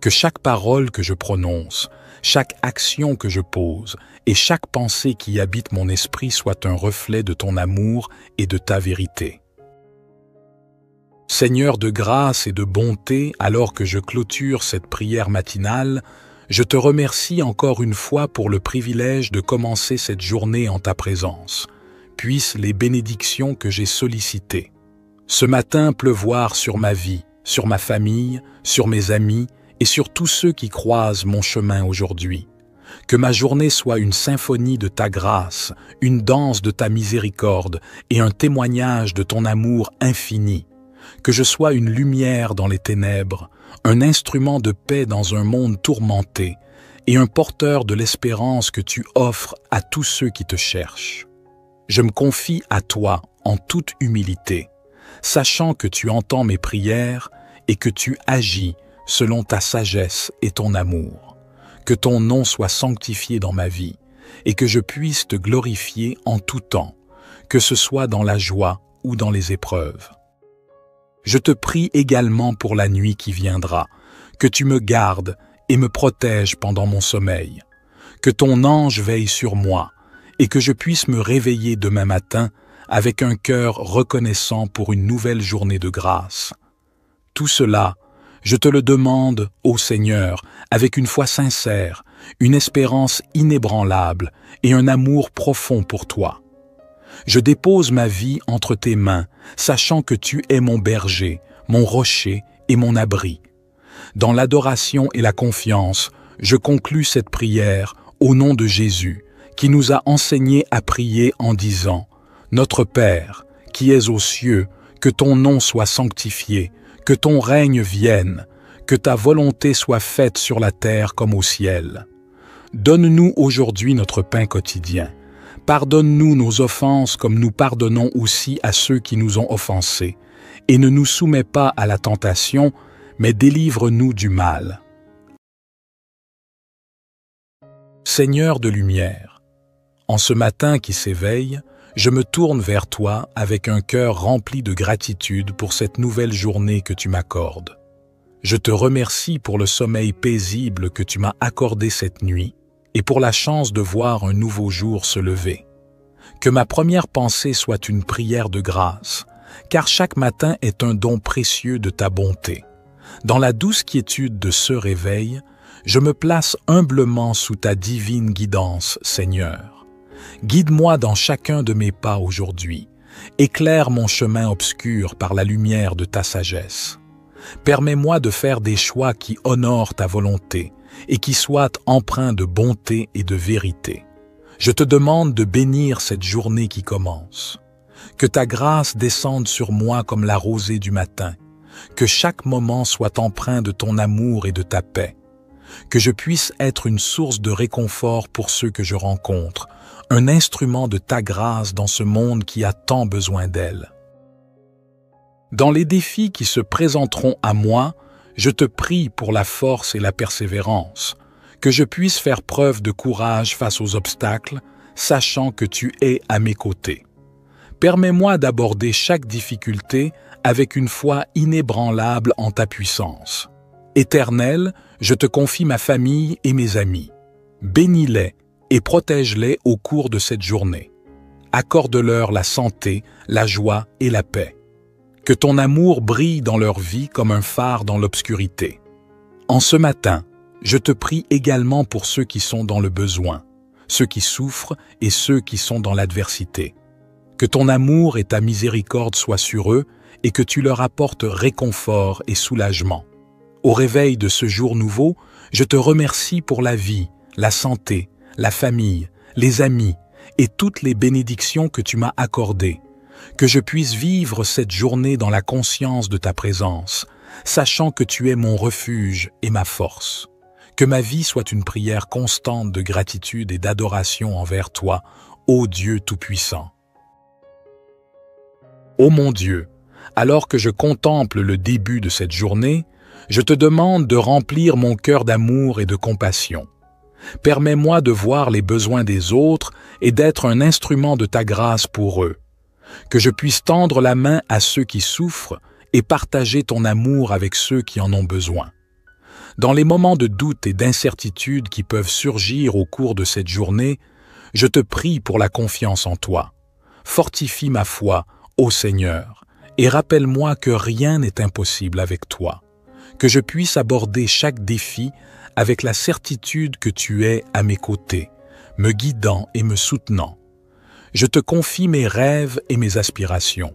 que chaque parole que je prononce, chaque action que je pose et chaque pensée qui habite mon esprit soit un reflet de ton amour et de ta vérité. Seigneur de grâce et de bonté, alors que je clôture cette prière matinale, je te remercie encore une fois pour le privilège de commencer cette journée en ta présence. Puissent les bénédictions que j'ai sollicitées ce matin pleuvoir sur ma vie, sur ma famille, sur mes amis et sur tous ceux qui croisent mon chemin aujourd'hui. Que ma journée soit une symphonie de ta grâce, une danse de ta miséricorde et un témoignage de ton amour infini. Que je sois une lumière dans les ténèbres, un instrument de paix dans un monde tourmenté et un porteur de l'espérance que tu offres à tous ceux qui te cherchent. Je me confie à toi en toute humilité, sachant que tu entends mes prières et que tu agis selon ta sagesse et ton amour. Que ton nom soit sanctifié dans ma vie et que je puisse te glorifier en tout temps, que ce soit dans la joie ou dans les épreuves. Je te prie également pour la nuit qui viendra, que tu me gardes et me protèges pendant mon sommeil, que ton ange veille sur moi et que je puisse me réveiller demain matin avec un cœur reconnaissant pour une nouvelle journée de grâce. Tout cela, je te le demande, ô Seigneur, avec une foi sincère, une espérance inébranlable et un amour profond pour toi. Je dépose ma vie entre tes mains, sachant que tu es mon berger, mon rocher et mon abri. Dans l'adoration et la confiance, je conclus cette prière au nom de Jésus, qui nous a enseigné à prier en disant « Notre Père, qui es aux cieux, que ton nom soit sanctifié, que ton règne vienne, que ta volonté soit faite sur la terre comme au ciel. Donne-nous aujourd'hui notre pain quotidien. Pardonne-nous nos offenses comme nous pardonnons aussi à ceux qui nous ont offensés. Et ne nous soumets pas à la tentation, mais délivre-nous du mal. » Seigneur de lumière, en ce matin qui s'éveille, je me tourne vers toi avec un cœur rempli de gratitude pour cette nouvelle journée que tu m'accordes. Je te remercie pour le sommeil paisible que tu m'as accordé cette nuit et pour la chance de voir un nouveau jour se lever. Que ma première pensée soit une prière de grâce, car chaque matin est un don précieux de ta bonté. Dans la douce quiétude de ce réveil, je me place humblement sous ta divine guidance, Seigneur. Guide-moi dans chacun de mes pas aujourd'hui. Éclaire mon chemin obscur par la lumière de ta sagesse. Permets-moi de faire des choix qui honorent ta volonté et qui soient empreints de bonté et de vérité. Je te demande de bénir cette journée qui commence. Que ta grâce descende sur moi comme la rosée du matin. Que chaque moment soit empreint de ton amour et de ta paix. Que je puisse être une source de réconfort pour ceux que je rencontre, un instrument de ta grâce dans ce monde qui a tant besoin d'elle. Dans les défis qui se présenteront à moi, je te prie pour la force et la persévérance, que je puisse faire preuve de courage face aux obstacles, sachant que tu es à mes côtés. Permets-moi d'aborder chaque difficulté avec une foi inébranlable en ta puissance. Éternel, je te confie ma famille et mes amis. Bénis-les et protège-les au cours de cette journée. Accorde-leur la santé, la joie et la paix. Que ton amour brille dans leur vie comme un phare dans l'obscurité. En ce matin, je te prie également pour ceux qui sont dans le besoin, ceux qui souffrent et ceux qui sont dans l'adversité. Que ton amour et ta miséricorde soient sur eux et que tu leur apportes réconfort et soulagement. Au réveil de ce jour nouveau, je te remercie pour la vie, la santé, la famille, les amis et toutes les bénédictions que tu m'as accordées. Que je puisse vivre cette journée dans la conscience de ta présence, sachant que tu es mon refuge et ma force. Que ma vie soit une prière constante de gratitude et d'adoration envers toi, ô Dieu Tout-Puissant. Ô mon Dieu, alors que je contemple le début de cette journée, Je te demande de remplir mon cœur d'amour et de compassion. Permets-moi de voir les besoins des autres et d'être un instrument de ta grâce pour eux. Que je puisse tendre la main à ceux qui souffrent et partager ton amour avec ceux qui en ont besoin. Dans les moments de doute et d'incertitude qui peuvent surgir au cours de cette journée, je te prie pour la confiance en toi. Fortifie ma foi, ô Seigneur, et rappelle-moi que rien n'est impossible avec toi. Que je puisse aborder chaque défi avec la certitude que tu es à mes côtés, me guidant et me soutenant. Je te confie mes rêves et mes aspirations.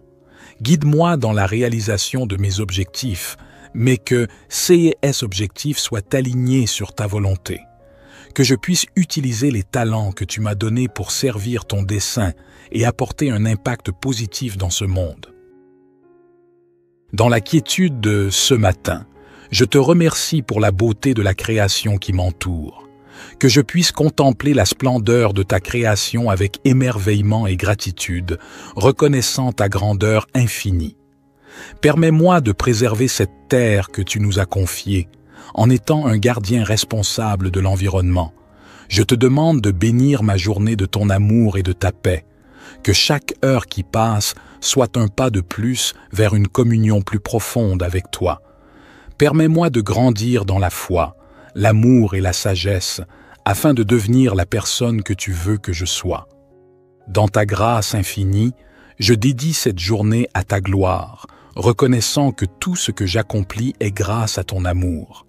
Guide-moi dans la réalisation de mes objectifs, mais que ces objectifs soient alignés sur ta volonté. Que je puisse utiliser les talents que tu m'as donnés pour servir ton dessein et apporter un impact positif dans ce monde. Dans la quiétude de ce matin, je te remercie pour la beauté de la création qui m'entoure. Que je puisse contempler la splendeur de ta création avec émerveillement et gratitude, reconnaissant ta grandeur infinie. Permets-moi de préserver cette terre que tu nous as confiée, en étant un gardien responsable de l'environnement. Je te demande de bénir ma journée de ton amour et de ta paix. Que chaque heure qui passe soit un pas de plus vers une communion plus profonde avec toi. Permets-moi de grandir dans la foi, l'amour et la sagesse, afin de devenir la personne que tu veux que je sois. Dans ta grâce infinie, je dédie cette journée à ta gloire, reconnaissant que tout ce que j'accomplis est grâce à ton amour.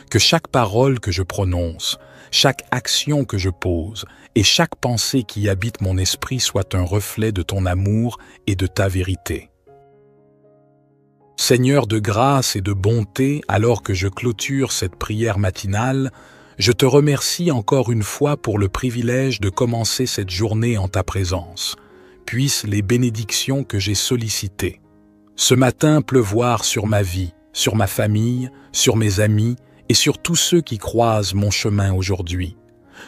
Que chaque parole que je prononce, chaque action que je pose et chaque pensée qui habite mon esprit soit un reflet de ton amour et de ta vérité. Seigneur de grâce et de bonté, alors que je clôture cette prière matinale, je te remercie encore une fois pour le privilège de commencer cette journée en ta présence. Puissent les bénédictions que j'ai sollicitées ce matin pleuvoir sur ma vie, sur ma famille, sur mes amis et sur tous ceux qui croisent mon chemin aujourd'hui.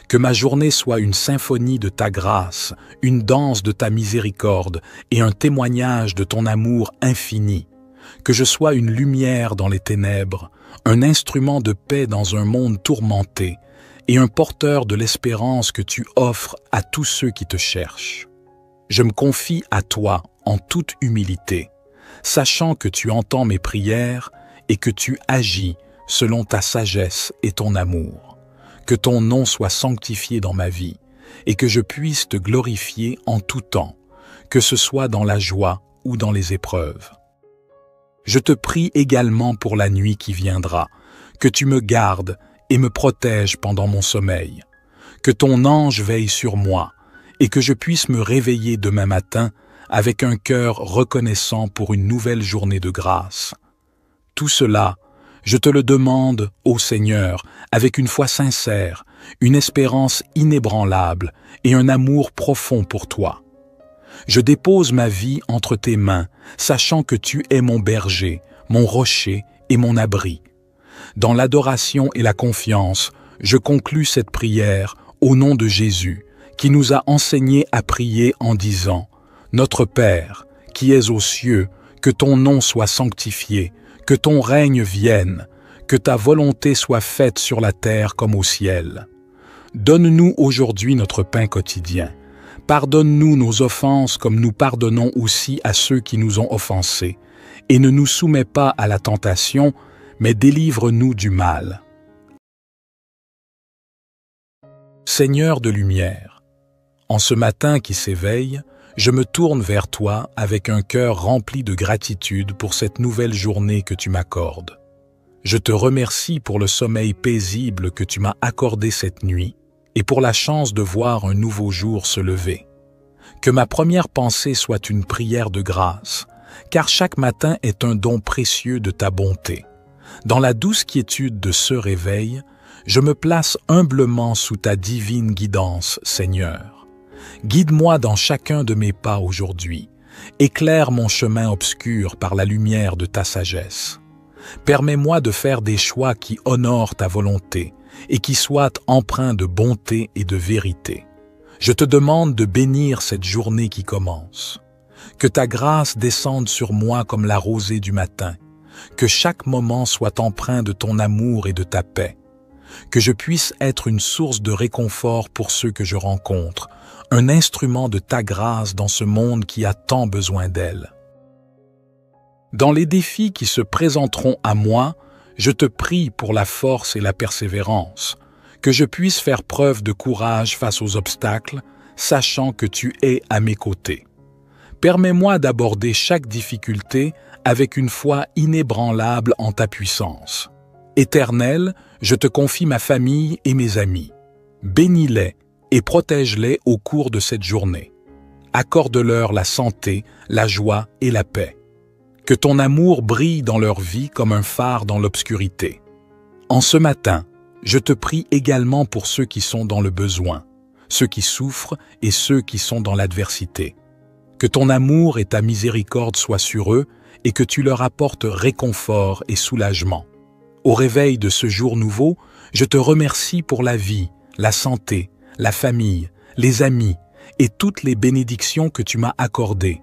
Que ma journée soit une symphonie de ta grâce, une danse de ta miséricorde et un témoignage de ton amour infini. Que je sois une lumière dans les ténèbres, un instrument de paix dans un monde tourmenté et un porteur de l'espérance que tu offres à tous ceux qui te cherchent. Je me confie à toi en toute humilité, sachant que tu entends mes prières et que tu agis selon ta sagesse et ton amour. Que ton nom soit sanctifié dans ma vie et que je puisse te glorifier en tout temps, que ce soit dans la joie ou dans les épreuves. Je te prie également pour la nuit qui viendra, que tu me gardes et me protèges pendant mon sommeil, que ton ange veille sur moi et que je puisse me réveiller demain matin avec un cœur reconnaissant pour une nouvelle journée de grâce. Tout cela, je te le demande, ô Seigneur, avec une foi sincère, une espérance inébranlable et un amour profond pour toi. Je dépose ma vie entre tes mains, sachant que tu es mon berger, mon rocher et mon abri. Dans l'adoration et la confiance, je conclus cette prière au nom de Jésus, qui nous a enseigné à prier en disant « Notre Père, qui es aux cieux, que ton nom soit sanctifié, que ton règne vienne, que ta volonté soit faite sur la terre comme au ciel. Donne-nous aujourd'hui notre pain quotidien. Pardonne-nous nos offenses comme nous pardonnons aussi à ceux qui nous ont offensés. Et ne nous soumets pas à la tentation, mais délivre-nous du mal. » Seigneur de lumière, en ce matin qui s'éveille, je me tourne vers toi avec un cœur rempli de gratitude pour cette nouvelle journée que tu m'accordes. Je te remercie pour le sommeil paisible que tu m'as accordé cette nuit et pour la chance de voir un nouveau jour se lever. Que ma première pensée soit une prière de grâce, car chaque matin est un don précieux de ta bonté. Dans la douce quiétude de ce réveil, je me place humblement sous ta divine guidance, Seigneur. Guide-moi dans chacun de mes pas aujourd'hui. Éclaire mon chemin obscur par la lumière de ta sagesse. Permets-moi de faire des choix qui honorent ta volonté et qui soient empreints de bonté et de vérité. Je te demande de bénir cette journée qui commence. Que ta grâce descende sur moi comme la rosée du matin. Que chaque moment soit empreint de ton amour et de ta paix. Que je puisse être une source de réconfort pour ceux que je rencontre, un instrument de ta grâce dans ce monde qui a tant besoin d'elle. Dans les défis qui se présenteront à moi, je te prie pour la force et la persévérance, que je puisse faire preuve de courage face aux obstacles, sachant que tu es à mes côtés. Permets-moi d'aborder chaque difficulté avec une foi inébranlable en ta puissance. Éternel, je te confie ma famille et mes amis. Bénis-les et protège-les au cours de cette journée. Accorde-leur la santé, la joie et la paix. Que ton amour brille dans leur vie comme un phare dans l'obscurité. En ce matin, je te prie également pour ceux qui sont dans le besoin, ceux qui souffrent et ceux qui sont dans l'adversité. Que ton amour et ta miséricorde soient sur eux et que tu leur apportes réconfort et soulagement. Au réveil de ce jour nouveau, je te remercie pour la vie, la santé, la famille, les amis et toutes les bénédictions que tu m'as accordées.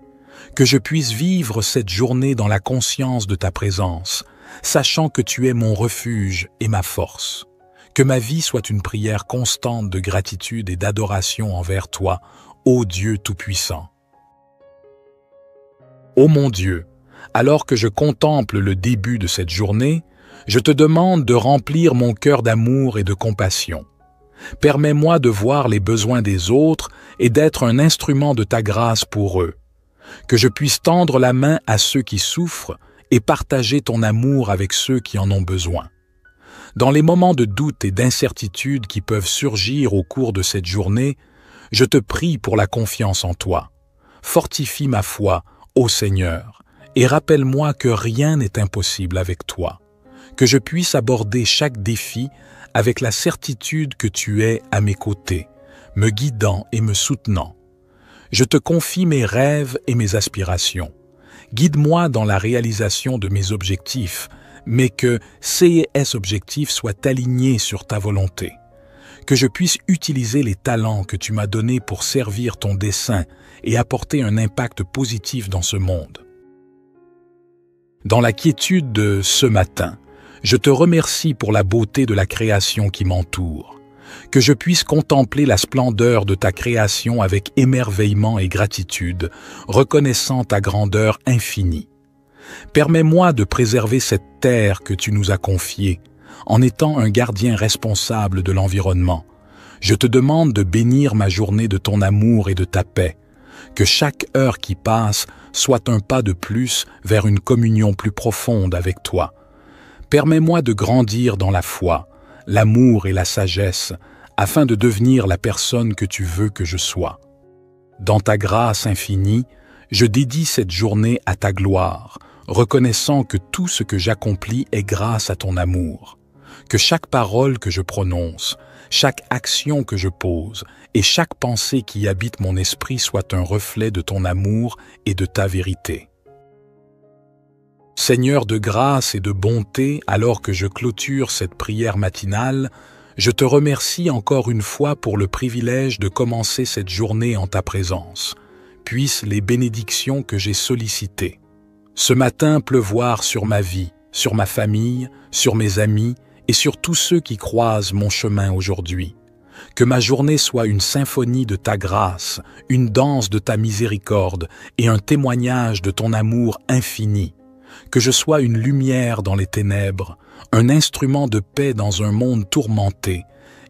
Que je puisse vivre cette journée dans la conscience de ta présence, sachant que tu es mon refuge et ma force. Que ma vie soit une prière constante de gratitude et d'adoration envers toi, ô Dieu Tout-Puissant. Ô mon Dieu, alors que je contemple le début de cette journée, je te demande de remplir mon cœur d'amour et de compassion. Permets-moi de voir les besoins des autres et d'être un instrument de ta grâce pour eux. Que je puisse tendre la main à ceux qui souffrent et partager ton amour avec ceux qui en ont besoin. Dans les moments de doute et d'incertitude qui peuvent surgir au cours de cette journée, je te prie pour la confiance en toi. Fortifie ma foi, ô Seigneur, et rappelle-moi que rien n'est impossible avec toi. Que je puisse aborder chaque défi avec la certitude que tu es à mes côtés, me guidant et me soutenant. Je te confie mes rêves et mes aspirations. Guide-moi dans la réalisation de mes objectifs, mais que ces objectifs soient alignés sur ta volonté. Que je puisse utiliser les talents que tu m'as donnés pour servir ton dessein et apporter un impact positif dans ce monde. Dans la quiétude de ce matin, je te remercie pour la beauté de la création qui m'entoure. Que je puisse contempler la splendeur de ta création avec émerveillement et gratitude, reconnaissant ta grandeur infinie. Permets-moi de préserver cette terre que tu nous as confiée, en étant un gardien responsable de l'environnement. Je te demande de bénir ma journée de ton amour et de ta paix. Que chaque heure qui passe soit un pas de plus vers une communion plus profonde avec toi. Permets-moi de grandir dans la foi, l'amour et la sagesse, afin de devenir la personne que tu veux que je sois. Dans ta grâce infinie, je dédie cette journée à ta gloire, reconnaissant que tout ce que j'accomplis est grâce à ton amour. Que chaque parole que je prononce, chaque action que je pose et chaque pensée qui habite mon esprit soit un reflet de ton amour et de ta vérité. Seigneur de grâce et de bonté, alors que je clôture cette prière matinale, je te remercie encore une fois pour le privilège de commencer cette journée en ta présence. Puissent les bénédictions que j'ai sollicitées ce matin pleuvoir sur ma vie, sur ma famille, sur mes amis et sur tous ceux qui croisent mon chemin aujourd'hui. Que ma journée soit une symphonie de ta grâce, une danse de ta miséricorde et un témoignage de ton amour infini. Que je sois une lumière dans les ténèbres, un instrument de paix dans un monde tourmenté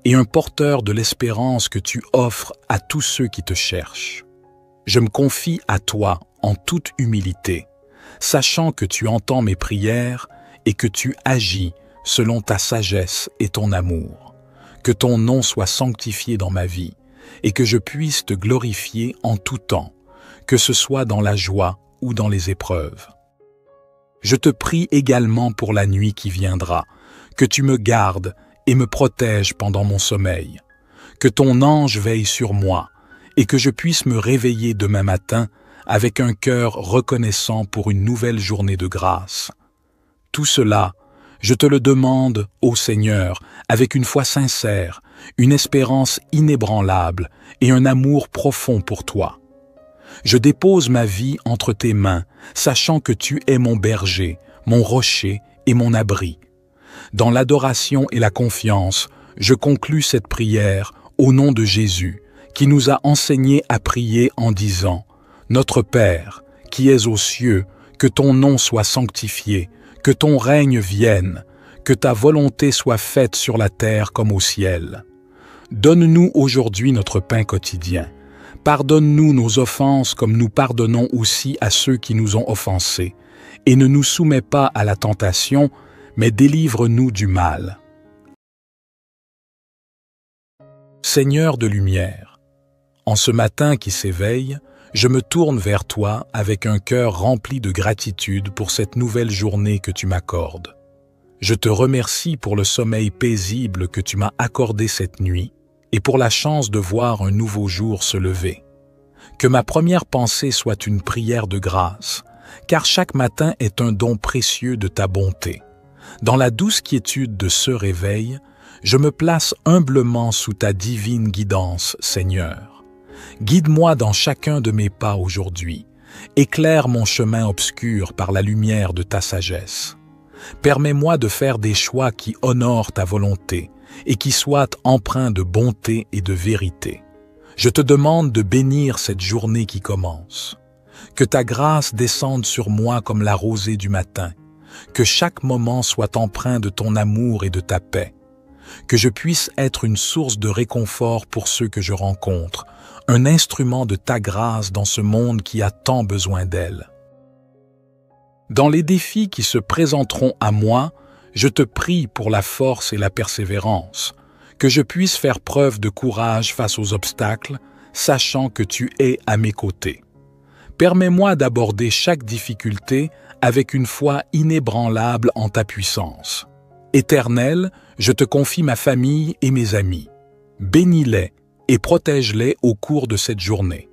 et un porteur de l'espérance que tu offres à tous ceux qui te cherchent. Je me confie à toi en toute humilité, sachant que tu entends mes prières et que tu agis selon ta sagesse et ton amour. Que ton nom soit sanctifié dans ma vie et que je puisse te glorifier en tout temps, que ce soit dans la joie ou dans les épreuves. Je te prie également pour la nuit qui viendra, que tu me gardes et me protèges pendant mon sommeil, que ton ange veille sur moi et que je puisse me réveiller demain matin avec un cœur reconnaissant pour une nouvelle journée de grâce. Tout cela, je te le demande, ô Seigneur, avec une foi sincère, une espérance inébranlable et un amour profond pour toi. Je dépose ma vie entre tes mains, sachant que tu es mon berger, mon rocher et mon abri. Dans l'adoration et la confiance, je conclus cette prière au nom de Jésus, qui nous a enseigné à prier en disant « Notre Père, qui es aux cieux, que ton nom soit sanctifié, que ton règne vienne, que ta volonté soit faite sur la terre comme au ciel. Donne-nous aujourd'hui notre pain quotidien. Pardonne-nous nos offenses comme nous pardonnons aussi à ceux qui nous ont offensés. Et ne nous soumets pas à la tentation, mais délivre-nous du mal. » Seigneur de lumière, en ce matin qui s'éveille, je me tourne vers toi avec un cœur rempli de gratitude pour cette nouvelle journée que tu m'accordes. Je te remercie pour le sommeil paisible que tu m'as accordé cette nuit et pour la chance de voir un nouveau jour se lever. Que ma première pensée soit une prière de grâce, car chaque matin est un don précieux de ta bonté. Dans la douce quiétude de ce réveil, je me place humblement sous ta divine guidance, Seigneur. Guide-moi dans chacun de mes pas aujourd'hui. Éclaire mon chemin obscur par la lumière de ta sagesse. Permets-moi de faire des choix qui honorent ta volonté et qui soient empreints de bonté et de vérité. Je te demande de bénir cette journée qui commence. Que ta grâce descende sur moi comme la rosée du matin. Que chaque moment soit empreint de ton amour et de ta paix. Que je puisse être une source de réconfort pour ceux que je rencontre, un instrument de ta grâce dans ce monde qui a tant besoin d'elle. Dans les défis qui se présenteront à moi, je te prie pour la force et la persévérance, que je puisse faire preuve de courage face aux obstacles, sachant que tu es à mes côtés. Permets-moi d'aborder chaque difficulté avec une foi inébranlable en ta puissance. Éternel, je te confie ma famille et mes amis. Bénis-les et protège-les au cours de cette journée.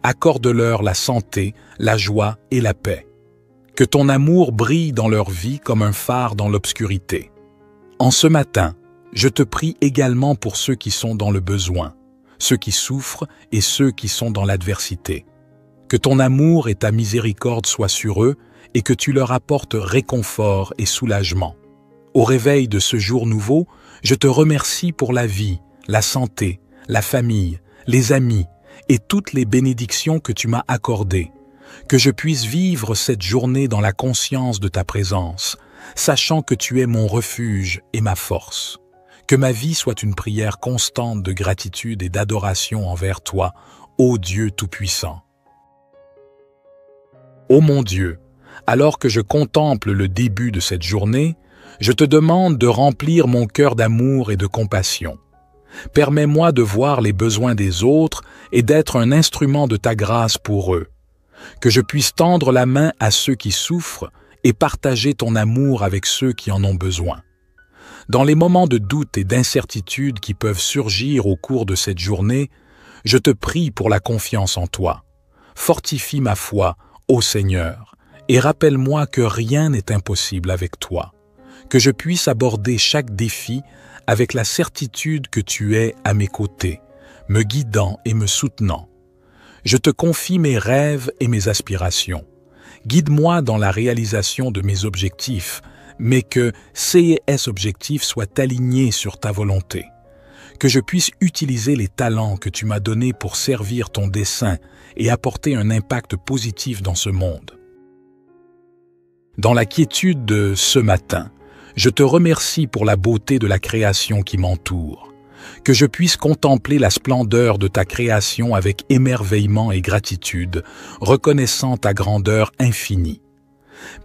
Accorde-leur la santé, la joie et la paix. Que ton amour brille dans leur vie comme un phare dans l'obscurité. En ce matin, je te prie également pour ceux qui sont dans le besoin, ceux qui souffrent et ceux qui sont dans l'adversité. Que ton amour et ta miséricorde soient sur eux et que tu leur apportes réconfort et soulagement. Au réveil de ce jour nouveau, je te remercie pour la vie, la santé, la famille, les amis et toutes les bénédictions que tu m'as accordées. Que je puisse vivre cette journée dans la conscience de ta présence, sachant que tu es mon refuge et ma force. Que ma vie soit une prière constante de gratitude et d'adoration envers toi, ô Dieu Tout-Puissant. Ô mon Dieu, alors que je contemple le début de cette journée, je te demande de remplir mon cœur d'amour et de compassion. Permets-moi de voir les besoins des autres et d'être un instrument de ta grâce pour eux. Que je puisse tendre la main à ceux qui souffrent et partager ton amour avec ceux qui en ont besoin. Dans les moments de doute et d'incertitude qui peuvent surgir au cours de cette journée, je te prie pour la confiance en toi. Fortifie ma foi, ô Seigneur, et rappelle-moi que rien n'est impossible avec toi. Que je puisse aborder chaque défi avec la certitude que tu es à mes côtés, me guidant et me soutenant. Je te confie mes rêves et mes aspirations. Guide-moi dans la réalisation de mes objectifs, mais que ces objectifs soient alignés sur ta volonté. Que je puisse utiliser les talents que tu m'as donnés pour servir ton dessein et apporter un impact positif dans ce monde. Dans la quiétude de ce matin, je te remercie pour la beauté de la création qui m'entoure. Que je puisse contempler la splendeur de ta création avec émerveillement et gratitude, reconnaissant ta grandeur infinie.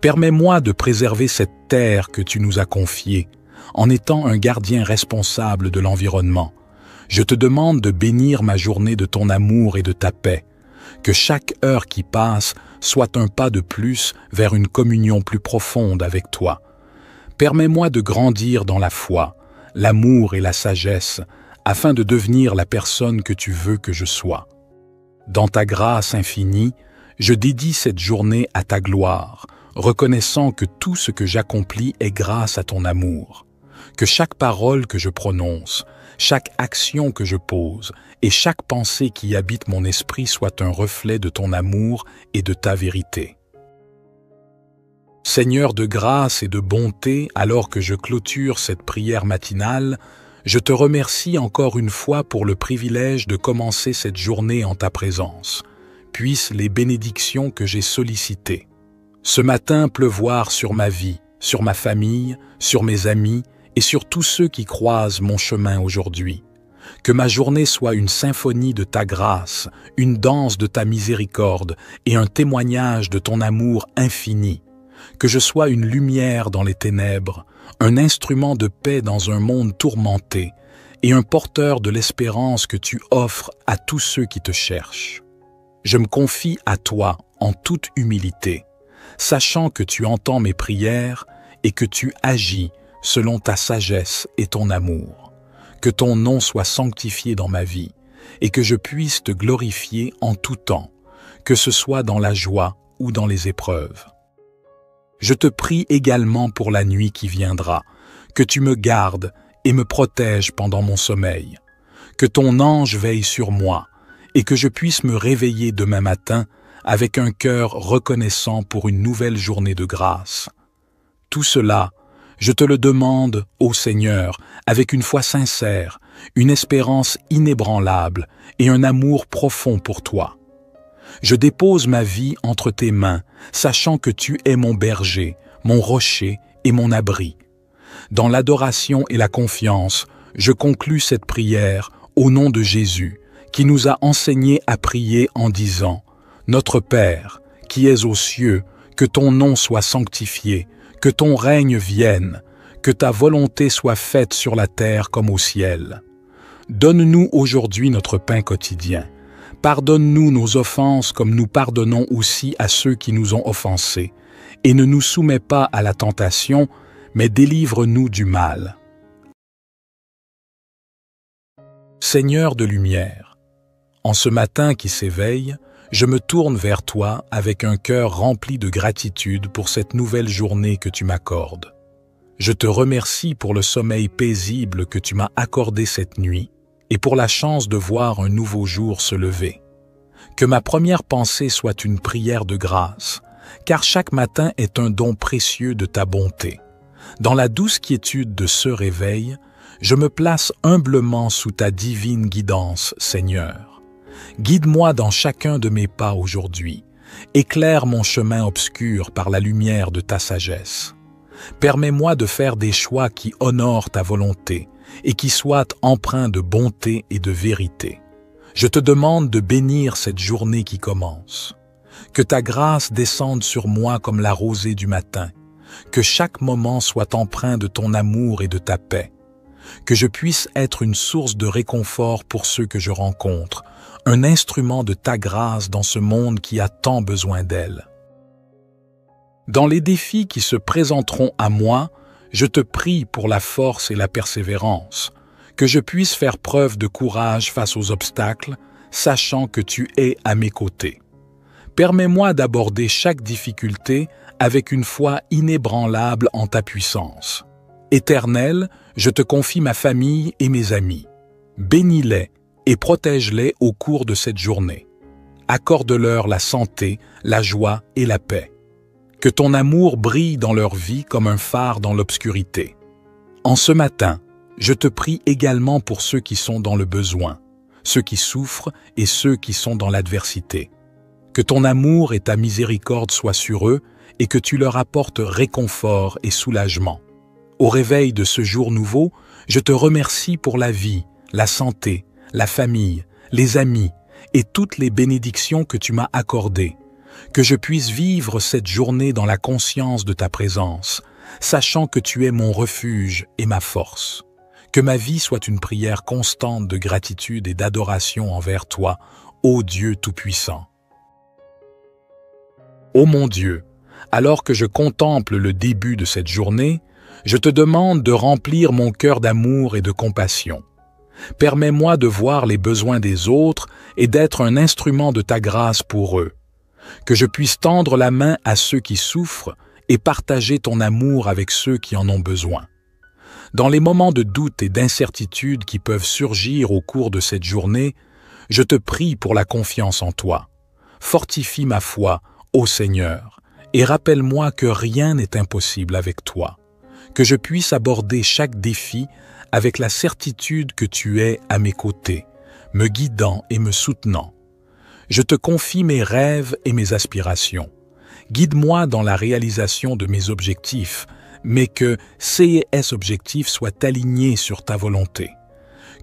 Permets-moi de préserver cette terre que tu nous as confiée, en étant un gardien responsable de l'environnement. Je te demande de bénir ma journée de ton amour et de ta paix. Que chaque heure qui passe soit un pas de plus vers une communion plus profonde avec toi. Permets-moi de grandir dans la foi, l'amour et la sagesse, afin de devenir la personne que tu veux que je sois. Dans ta grâce infinie, je dédie cette journée à ta gloire, reconnaissant que tout ce que j'accomplis est grâce à ton amour. Que chaque parole que je prononce, chaque action que je pose et chaque pensée qui habite mon esprit soit un reflet de ton amour et de ta vérité. Seigneur de grâce et de bonté, alors que je clôture cette prière matinale, je te remercie encore une fois pour le privilège de commencer cette journée en ta présence. Puissent les bénédictions que j'ai sollicitées ce matin pleuvoir sur ma vie, sur ma famille, sur mes amis et sur tous ceux qui croisent mon chemin aujourd'hui. Que ma journée soit une symphonie de ta grâce, une danse de ta miséricorde et un témoignage de ton amour infini. Que je sois une lumière dans les ténèbres, un instrument de paix dans un monde tourmenté et un porteur de l'espérance que tu offres à tous ceux qui te cherchent. Je me confie à toi en toute humilité, sachant que tu entends mes prières et que tu agis selon ta sagesse et ton amour. Que ton nom soit sanctifié dans ma vie et que je puisse te glorifier en tout temps, que ce soit dans la joie ou dans les épreuves. Je te prie également pour la nuit qui viendra, que tu me gardes et me protèges pendant mon sommeil, que ton ange veille sur moi et que je puisse me réveiller demain matin avec un cœur reconnaissant pour une nouvelle journée de grâce. Tout cela, je te le demande, ô Seigneur, avec une foi sincère, une espérance inébranlable et un amour profond pour toi. Je dépose ma vie entre tes mains, sachant que tu es mon berger, mon rocher et mon abri. Dans l'adoration et la confiance, je conclus cette prière au nom de Jésus, qui nous a enseigné à prier en disant « Notre Père, qui es aux cieux, que ton nom soit sanctifié, que ton règne vienne, que ta volonté soit faite sur la terre comme au ciel. Donne-nous aujourd'hui notre pain quotidien. Pardonne-nous nos offenses comme nous pardonnons aussi à ceux qui nous ont offensés. Et ne nous soumets pas à la tentation, mais délivre-nous du mal. » Seigneur de lumière, en ce matin qui s'éveille, je me tourne vers toi avec un cœur rempli de gratitude pour cette nouvelle journée que tu m'accordes. Je te remercie pour le sommeil paisible que tu m'as accordé cette nuit et pour la chance de voir un nouveau jour se lever. Que ma première pensée soit une prière de grâce, car chaque matin est un don précieux de ta bonté. Dans la douce quiétude de ce réveil, je me place humblement sous ta divine guidance, Seigneur. Guide-moi dans chacun de mes pas aujourd'hui. Éclaire mon chemin obscur par la lumière de ta sagesse. Permets-moi de faire des choix qui honorent ta volonté et qui soient empreints de bonté et de vérité. Je te demande de bénir cette journée qui commence. Que ta grâce descende sur moi comme la rosée du matin. Que chaque moment soit empreint de ton amour et de ta paix. Que je puisse être une source de réconfort pour ceux que je rencontre, un instrument de ta grâce dans ce monde qui a tant besoin d'elle. Dans les défis qui se présenteront à moi, je te prie pour la force et la persévérance, que je puisse faire preuve de courage face aux obstacles, sachant que tu es à mes côtés. Permets-moi d'aborder chaque difficulté avec une foi inébranlable en ta puissance. Éternel, je te confie ma famille et mes amis. Bénis-les et protège-les au cours de cette journée. Accorde-leur la santé, la joie et la paix. Que ton amour brille dans leur vie comme un phare dans l'obscurité. En ce matin, je te prie également pour ceux qui sont dans le besoin, ceux qui souffrent et ceux qui sont dans l'adversité. Que ton amour et ta miséricorde soient sur eux et que tu leur apportes réconfort et soulagement. Au réveil de ce jour nouveau, je te remercie pour la vie, la santé, la famille, les amis et toutes les bénédictions que tu m'as accordées. Que je puisse vivre cette journée dans la conscience de ta présence, sachant que tu es mon refuge et ma force. Que ma vie soit une prière constante de gratitude et d'adoration envers toi, ô Dieu Tout-Puissant. Ô mon Dieu, alors que je contemple le début de cette journée, je te demande de remplir mon cœur d'amour et de compassion. Permets-moi de voir les besoins des autres et d'être un instrument de ta grâce pour eux. Que je puisse tendre la main à ceux qui souffrent et partager ton amour avec ceux qui en ont besoin. Dans les moments de doute et d'incertitude qui peuvent surgir au cours de cette journée, je te prie pour la confiance en toi. Fortifie ma foi, ô Seigneur, et rappelle-moi que rien n'est impossible avec toi, que je puisse aborder chaque défi avec la certitude que tu es à mes côtés, me guidant et me soutenant. Je te confie mes rêves et mes aspirations. Guide-moi dans la réalisation de mes objectifs, mais que ces objectifs soient alignés sur ta volonté.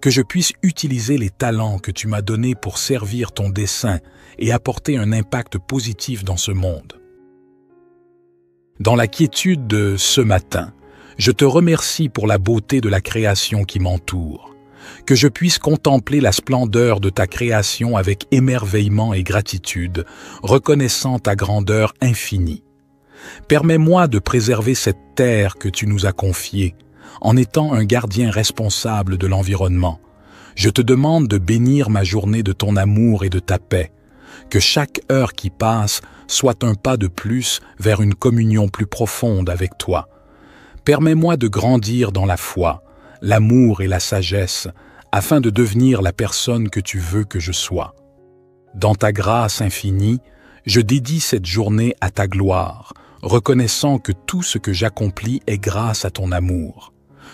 Que je puisse utiliser les talents que tu m'as donnés pour servir ton dessein et apporter un impact positif dans ce monde. Dans la quiétude de ce matin, je te remercie pour la beauté de la création qui m'entoure. Que je puisse contempler la splendeur de ta création avec émerveillement et gratitude, reconnaissant ta grandeur infinie. Permets-moi de préserver cette terre que tu nous as confiée, en étant un gardien responsable de l'environnement. Je te demande de bénir ma journée de ton amour et de ta paix. Que chaque heure qui passe soit un pas de plus vers une communion plus profonde avec toi. Permets-moi de grandir dans la foi, l'amour et la sagesse, afin de devenir la personne que tu veux que je sois. Dans ta grâce infinie, je dédie cette journée à ta gloire, reconnaissant que tout ce que j'accomplis est grâce à ton amour.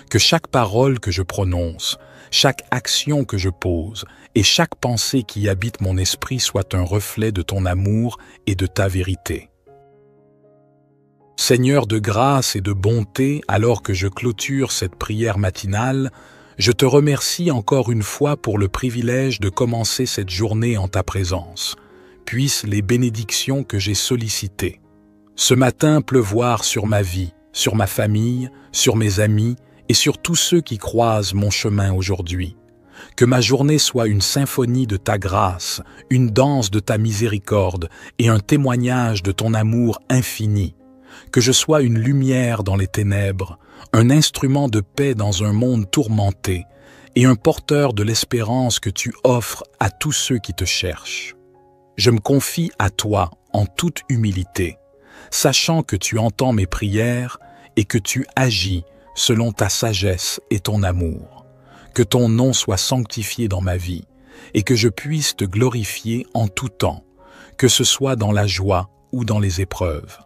Que chaque parole que je prononce, chaque action que je pose et chaque pensée qui habite mon esprit soit un reflet de ton amour et de ta vérité. Seigneur de grâce et de bonté, alors que je clôture cette prière matinale, je te remercie encore une fois pour le privilège de commencer cette journée en ta présence. Puissent les bénédictions que j'ai sollicitées ce matin pleuvoir sur ma vie, sur ma famille, sur mes amis et sur tous ceux qui croisent mon chemin aujourd'hui. Que ma journée soit une symphonie de ta grâce, une danse de ta miséricorde et un témoignage de ton amour infini. Que je sois une lumière dans les ténèbres, un instrument de paix dans un monde tourmenté et un porteur de l'espérance que tu offres à tous ceux qui te cherchent. Je me confie à toi en toute humilité, sachant que tu entends mes prières et que tu agis selon ta sagesse et ton amour. Que ton nom soit sanctifié dans ma vie et que je puisse te glorifier en tout temps, que ce soit dans la joie ou dans les épreuves.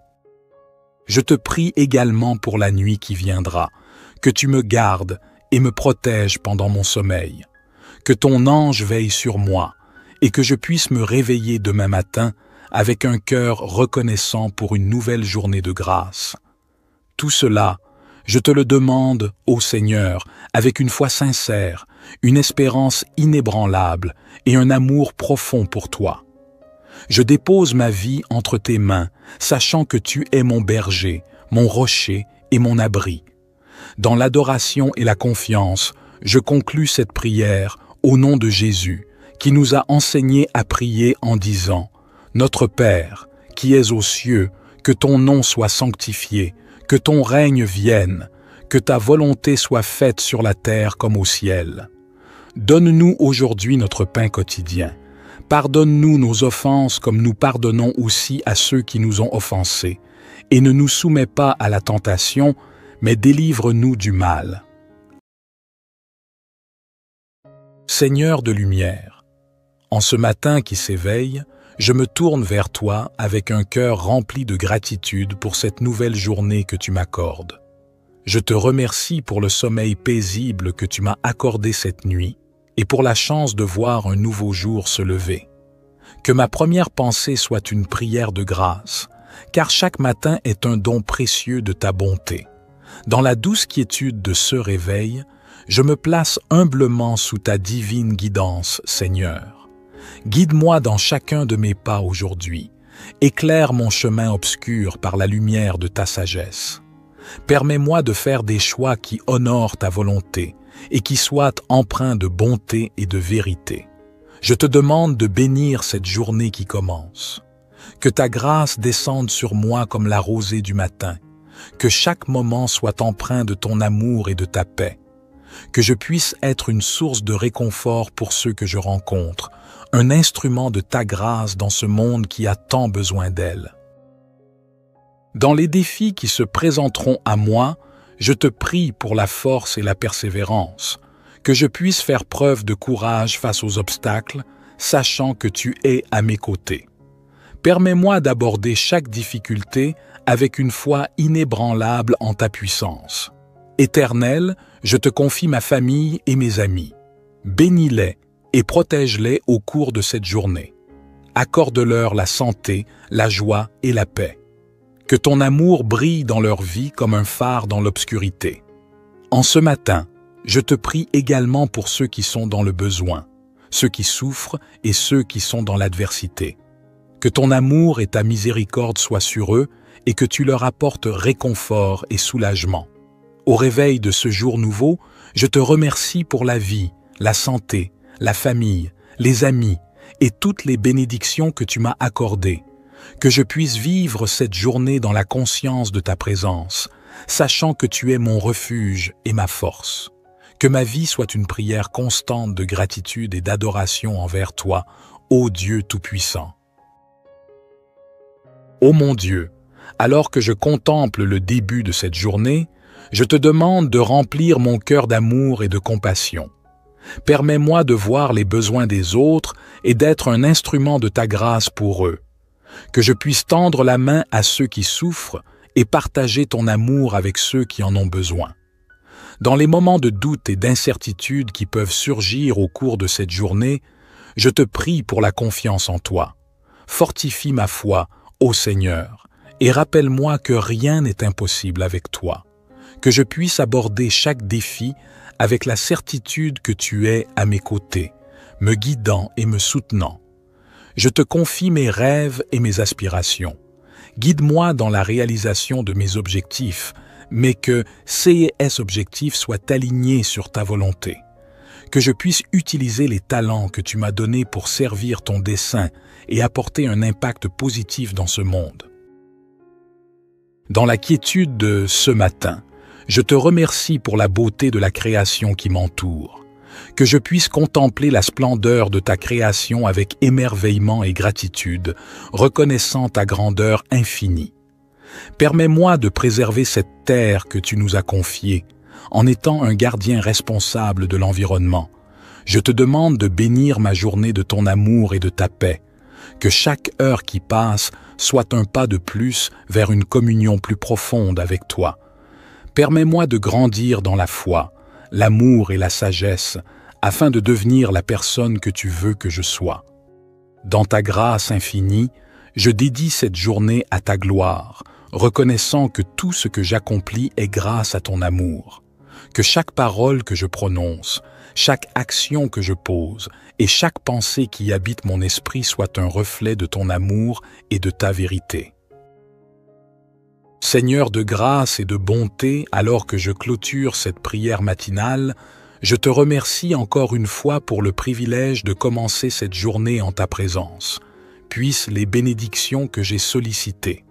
Je te prie également pour la nuit qui viendra, que tu me gardes et me protèges pendant mon sommeil, que ton ange veille sur moi et que je puisse me réveiller demain matin avec un cœur reconnaissant pour une nouvelle journée de grâce. Tout cela, je te le demande, ô Seigneur, avec une foi sincère, une espérance inébranlable et un amour profond pour toi. Je dépose ma vie entre tes mains, sachant que tu es mon berger, mon rocher et mon abri. Dans l'adoration et la confiance, je conclus cette prière au nom de Jésus, qui nous a enseigné à prier en disant « Notre Père, qui es aux cieux, que ton nom soit sanctifié, que ton règne vienne, que ta volonté soit faite sur la terre comme au ciel. Donne-nous aujourd'hui notre pain quotidien. Pardonne-nous nos offenses comme nous pardonnons aussi à ceux qui nous ont offensés. Et ne nous soumets pas à la tentation, mais délivre-nous du mal. » Seigneur de lumière, en ce matin qui s'éveille, je me tourne vers toi avec un cœur rempli de gratitude pour cette nouvelle journée que tu m'accordes. Je te remercie pour le sommeil paisible que tu m'as accordé cette nuit et pour la chance de voir un nouveau jour se lever. Que ma première pensée soit une prière de grâce, car chaque matin est un don précieux de ta bonté. Dans la douce quiétude de ce réveil, je me place humblement sous ta divine guidance, Seigneur. Guide-moi dans chacun de mes pas aujourd'hui. Éclaire mon chemin obscur par la lumière de ta sagesse. Permets-moi de faire des choix qui honorent ta volonté et qui soient empreints de bonté et de vérité. Je te demande de bénir cette journée qui commence. Que ta grâce descende sur moi comme la rosée du matin. Que chaque moment soit empreint de ton amour et de ta paix. Que je puisse être une source de réconfort pour ceux que je rencontre, un instrument de ta grâce dans ce monde qui a tant besoin d'elle. Dans les défis qui se présenteront à moi, je te prie pour la force et la persévérance, que je puisse faire preuve de courage face aux obstacles, sachant que tu es à mes côtés. Permets-moi d'aborder chaque difficulté avec une foi inébranlable en ta puissance. Éternel, je te confie ma famille et mes amis. Bénis-les et protège-les au cours de cette journée. Accorde-leur la santé, la joie et la paix. Que ton amour brille dans leur vie comme un phare dans l'obscurité. En ce matin, je te prie également pour ceux qui sont dans le besoin, ceux qui souffrent et ceux qui sont dans l'adversité. Que ton amour et ta miséricorde soient sur eux et que tu leur apportes réconfort et soulagement. Au réveil de ce jour nouveau, je te remercie pour la vie, la santé, la famille, les amis et toutes les bénédictions que tu m'as accordées. Que je puisse vivre cette journée dans la conscience de ta présence, sachant que tu es mon refuge et ma force. Que ma vie soit une prière constante de gratitude et d'adoration envers toi, ô Dieu Tout-Puissant. Ô mon Dieu, alors que je contemple le début de cette journée, je te demande de remplir mon cœur d'amour et de compassion. Permets-moi de voir les besoins des autres et d'être un instrument de ta grâce pour eux. Que je puisse tendre la main à ceux qui souffrent et partager ton amour avec ceux qui en ont besoin. Dans les moments de doute et d'incertitude qui peuvent surgir au cours de cette journée, je te prie pour la confiance en toi. Fortifie ma foi, ô Seigneur, et rappelle-moi que rien n'est impossible avec toi. Que je puisse aborder chaque défi avec la certitude que tu es à mes côtés, me guidant et me soutenant. Je te confie mes rêves et mes aspirations. Guide-moi dans la réalisation de mes objectifs, mais que ces objectifs soient alignés sur ta volonté. Que je puisse utiliser les talents que tu m'as donnés pour servir ton dessein et apporter un impact positif dans ce monde. Dans la quiétude de ce matin, je te remercie pour la beauté de la création qui m'entoure. Que je puisse contempler la splendeur de ta création avec émerveillement et gratitude, reconnaissant ta grandeur infinie. Permets-moi de préserver cette terre que tu nous as confiée, en étant un gardien responsable de l'environnement. Je te demande de bénir ma journée de ton amour et de ta paix. Que chaque heure qui passe soit un pas de plus vers une communion plus profonde avec toi. Permets-moi de grandir dans la foi, l'amour et la sagesse, afin de devenir la personne que tu veux que je sois. Dans ta grâce infinie, je dédie cette journée à ta gloire, reconnaissant que tout ce que j'accomplis est grâce à ton amour. Que chaque parole que je prononce, chaque action que je pose et chaque pensée qui habite mon esprit soit un reflet de ton amour et de ta vérité. Seigneur de grâce et de bonté, alors que je clôture cette prière matinale, je te remercie encore une fois pour le privilège de commencer cette journée en ta présence. Puissent les bénédictions que j'ai sollicitées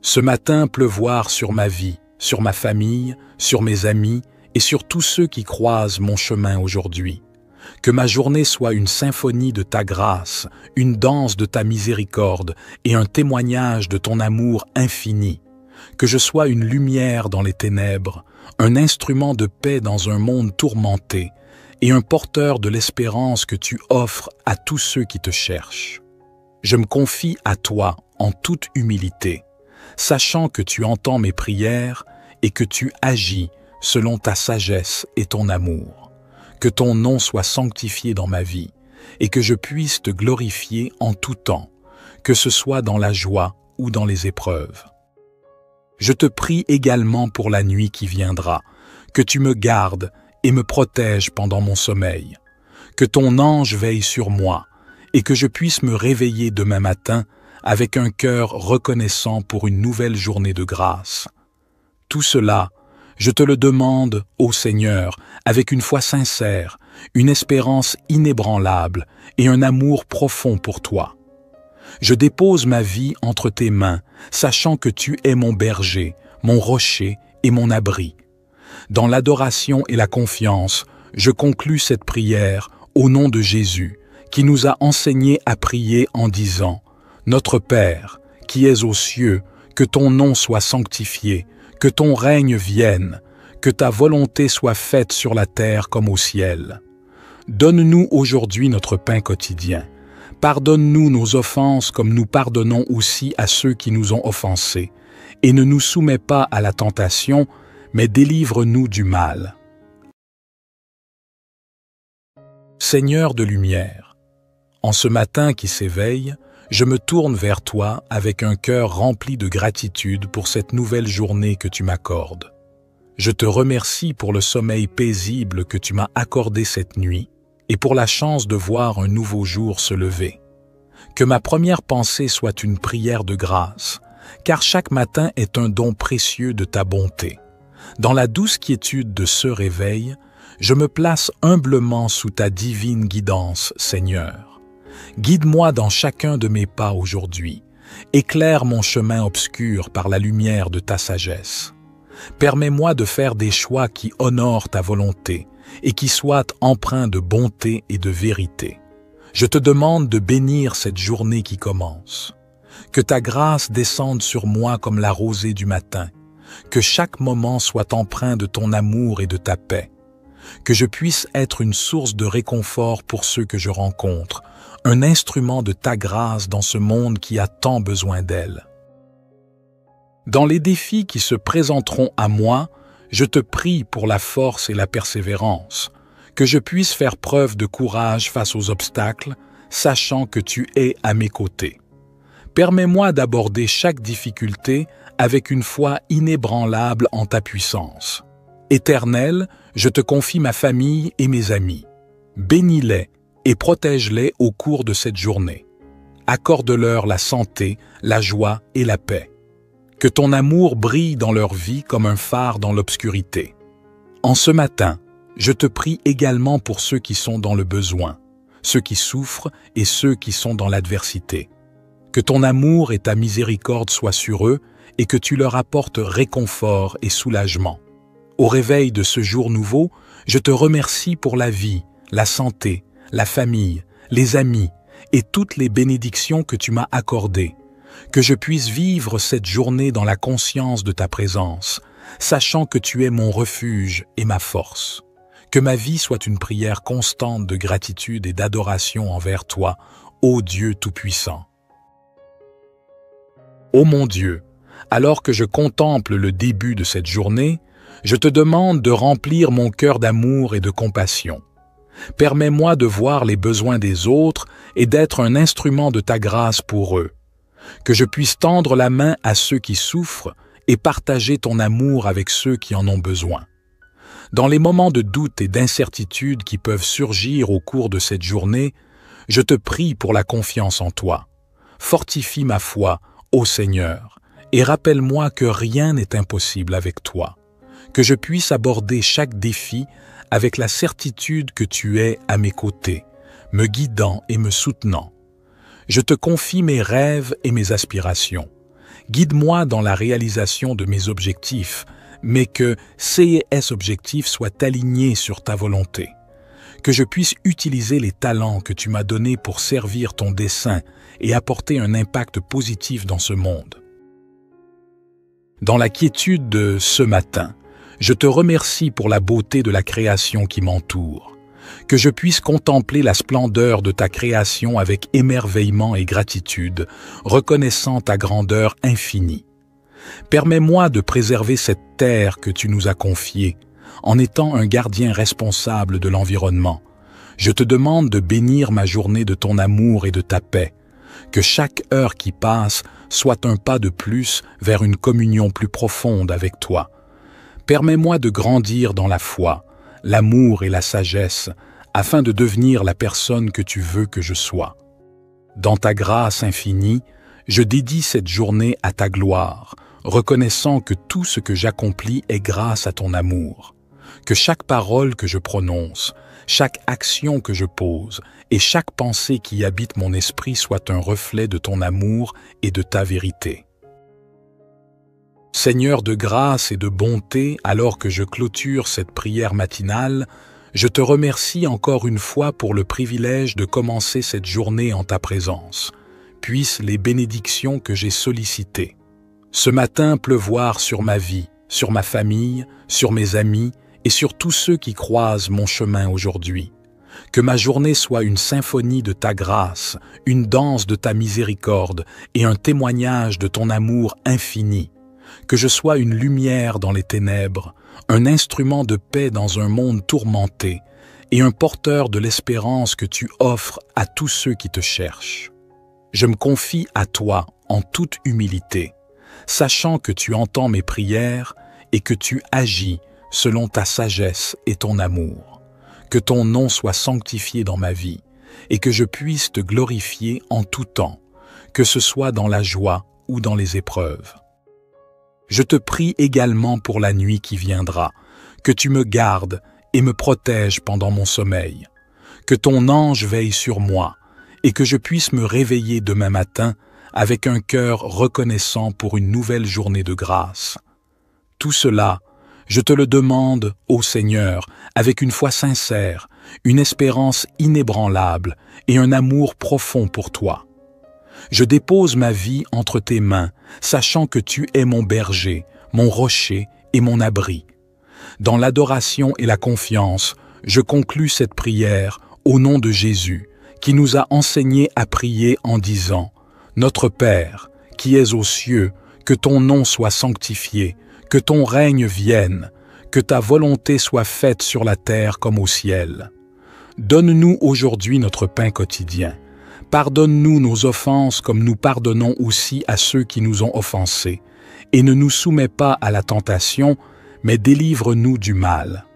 ce matin pleuvoir sur ma vie, sur ma famille, sur mes amis et sur tous ceux qui croisent mon chemin aujourd'hui. Que ma journée soit une symphonie de ta grâce, une danse de ta miséricorde et un témoignage de ton amour infini. Que je sois une lumière dans les ténèbres, un instrument de paix dans un monde tourmenté et un porteur de l'espérance que tu offres à tous ceux qui te cherchent. Je me confie à toi en toute humilité, sachant que tu entends mes prières et que tu agis selon ta sagesse et ton amour. Que ton nom soit sanctifié dans ma vie et que je puisse te glorifier en tout temps, que ce soit dans la joie ou dans les épreuves. Je te prie également pour la nuit qui viendra, que tu me gardes et me protèges pendant mon sommeil, que ton ange veille sur moi et que je puisse me réveiller demain matin avec un cœur reconnaissant pour une nouvelle journée de grâce. Tout cela, je te le demande, ô Seigneur, avec une foi sincère, une espérance inébranlable et un amour profond pour toi. Je dépose ma vie entre tes mains, sachant que tu es mon berger, mon rocher et mon abri. Dans l'adoration et la confiance, je conclus cette prière au nom de Jésus, qui nous a enseigné à prier en disant « Notre Père, qui es aux cieux, que ton nom soit sanctifié, que ton règne vienne, que ta volonté soit faite sur la terre comme au ciel. Donne-nous aujourd'hui notre pain quotidien. Pardonne-nous nos offenses comme nous pardonnons aussi à ceux qui nous ont offensés, et ne nous soumets pas à la tentation, mais délivre-nous du mal. Seigneur de lumière, en ce matin qui s'éveille, je me tourne vers toi avec un cœur rempli de gratitude pour cette nouvelle journée que tu m'accordes. Je te remercie pour le sommeil paisible que tu m'as accordé cette nuit et pour la chance de voir un nouveau jour se lever. Que ma première pensée soit une prière de grâce, car chaque matin est un don précieux de ta bonté. Dans la douce quiétude de ce réveil, je me place humblement sous ta divine guidance, Seigneur. Guide-moi dans chacun de mes pas aujourd'hui. Éclaire mon chemin obscur par la lumière de ta sagesse. Permets-moi de faire des choix qui honorent ta volonté et qui soient empreints de bonté et de vérité. Je te demande de bénir cette journée qui commence. Que ta grâce descende sur moi comme la rosée du matin. Que chaque moment soit empreint de ton amour et de ta paix. Que je puisse être une source de réconfort pour ceux que je rencontre, un instrument de ta grâce dans ce monde qui a tant besoin d'elle. Dans les défis qui se présenteront à moi, je te prie pour la force et la persévérance, que je puisse faire preuve de courage face aux obstacles, sachant que tu es à mes côtés. Permets-moi d'aborder chaque difficulté avec une foi inébranlable en ta puissance. Éternel, je te confie ma famille et mes amis. Bénis-les et protège-les au cours de cette journée. Accorde-leur la santé, la joie et la paix. Que ton amour brille dans leur vie comme un phare dans l'obscurité. En ce matin, je te prie également pour ceux qui sont dans le besoin, ceux qui souffrent et ceux qui sont dans l'adversité. Que ton amour et ta miséricorde soient sur eux et que tu leur apportes réconfort et soulagement. Au réveil de ce jour nouveau, je te remercie pour la vie, la santé, la famille, les amis et toutes les bénédictions que tu m'as accordées. Que je puisse vivre cette journée dans la conscience de ta présence, sachant que tu es mon refuge et ma force. Que ma vie soit une prière constante de gratitude et d'adoration envers toi, ô Dieu Tout-Puissant. Ô mon Dieu, alors que je contemple le début de cette journée, je te demande de remplir mon cœur d'amour et de compassion. Permets-moi de voir les besoins des autres et d'être un instrument de ta grâce pour eux. Que je puisse tendre la main à ceux qui souffrent et partager ton amour avec ceux qui en ont besoin. Dans les moments de doute et d'incertitude qui peuvent surgir au cours de cette journée, je te prie pour la confiance en toi. Fortifie ma foi, ô Seigneur, et rappelle-moi que rien n'est impossible avec toi. Que je puisse aborder chaque défi avec la certitude que tu es à mes côtés, me guidant et me soutenant. Je te confie mes rêves et mes aspirations. Guide-moi dans la réalisation de mes objectifs, mais que ces objectifs soient alignés sur ta volonté. Que je puisse utiliser les talents que tu m'as donnés pour servir ton dessein et apporter un impact positif dans ce monde. Dans la quiétude de ce matin, je te remercie pour la beauté de la création qui m'entoure. Que je puisse contempler la splendeur de ta création avec émerveillement et gratitude, reconnaissant ta grandeur infinie. Permets-moi de préserver cette terre que tu nous as confiée, en étant un gardien responsable de l'environnement. Je te demande de bénir ma journée de ton amour et de ta paix. Que chaque heure qui passe soit un pas de plus vers une communion plus profonde avec toi. Permets-moi de grandir dans la foi, l'amour et la sagesse, afin de devenir la personne que tu veux que je sois. Dans ta grâce infinie, je dédie cette journée à ta gloire, reconnaissant que tout ce que j'accomplis est grâce à ton amour. Que chaque parole que je prononce, chaque action que je pose et chaque pensée qui habite mon esprit soit un reflet de ton amour et de ta vérité. Seigneur de grâce et de bonté, alors que je clôture cette prière matinale, je te remercie encore une fois pour le privilège de commencer cette journée en ta présence. Puissent les bénédictions que j'ai sollicitées ce matin pleuvoir sur ma vie, sur ma famille, sur mes amis et sur tous ceux qui croisent mon chemin aujourd'hui. Que ma journée soit une symphonie de ta grâce, une danse de ta miséricorde et un témoignage de ton amour infini. Que je sois une lumière dans les ténèbres, un instrument de paix dans un monde tourmenté et un porteur de l'espérance que tu offres à tous ceux qui te cherchent. Je me confie à toi en toute humilité, sachant que tu entends mes prières et que tu agis selon ta sagesse et ton amour. Que ton nom soit sanctifié dans ma vie et que je puisse te glorifier en tout temps, que ce soit dans la joie ou dans les épreuves. Je te prie également pour la nuit qui viendra, que tu me gardes et me protèges pendant mon sommeil, que ton ange veille sur moi et que je puisse me réveiller demain matin avec un cœur reconnaissant pour une nouvelle journée de grâce. Tout cela, je te le demande, ô Seigneur, avec une foi sincère, une espérance inébranlable et un amour profond pour toi. Je dépose ma vie entre tes mains, sachant que tu es mon berger, mon rocher et mon abri. Dans l'adoration et la confiance, je conclus cette prière au nom de Jésus, qui nous a enseigné à prier en disant « Notre Père, qui es aux cieux, que ton nom soit sanctifié, que ton règne vienne, que ta volonté soit faite sur la terre comme au ciel. Donne-nous aujourd'hui notre pain quotidien. Pardonne-nous nos offenses comme nous pardonnons aussi à ceux qui nous ont offensés. Et ne nous soumets pas à la tentation, mais délivre-nous du mal.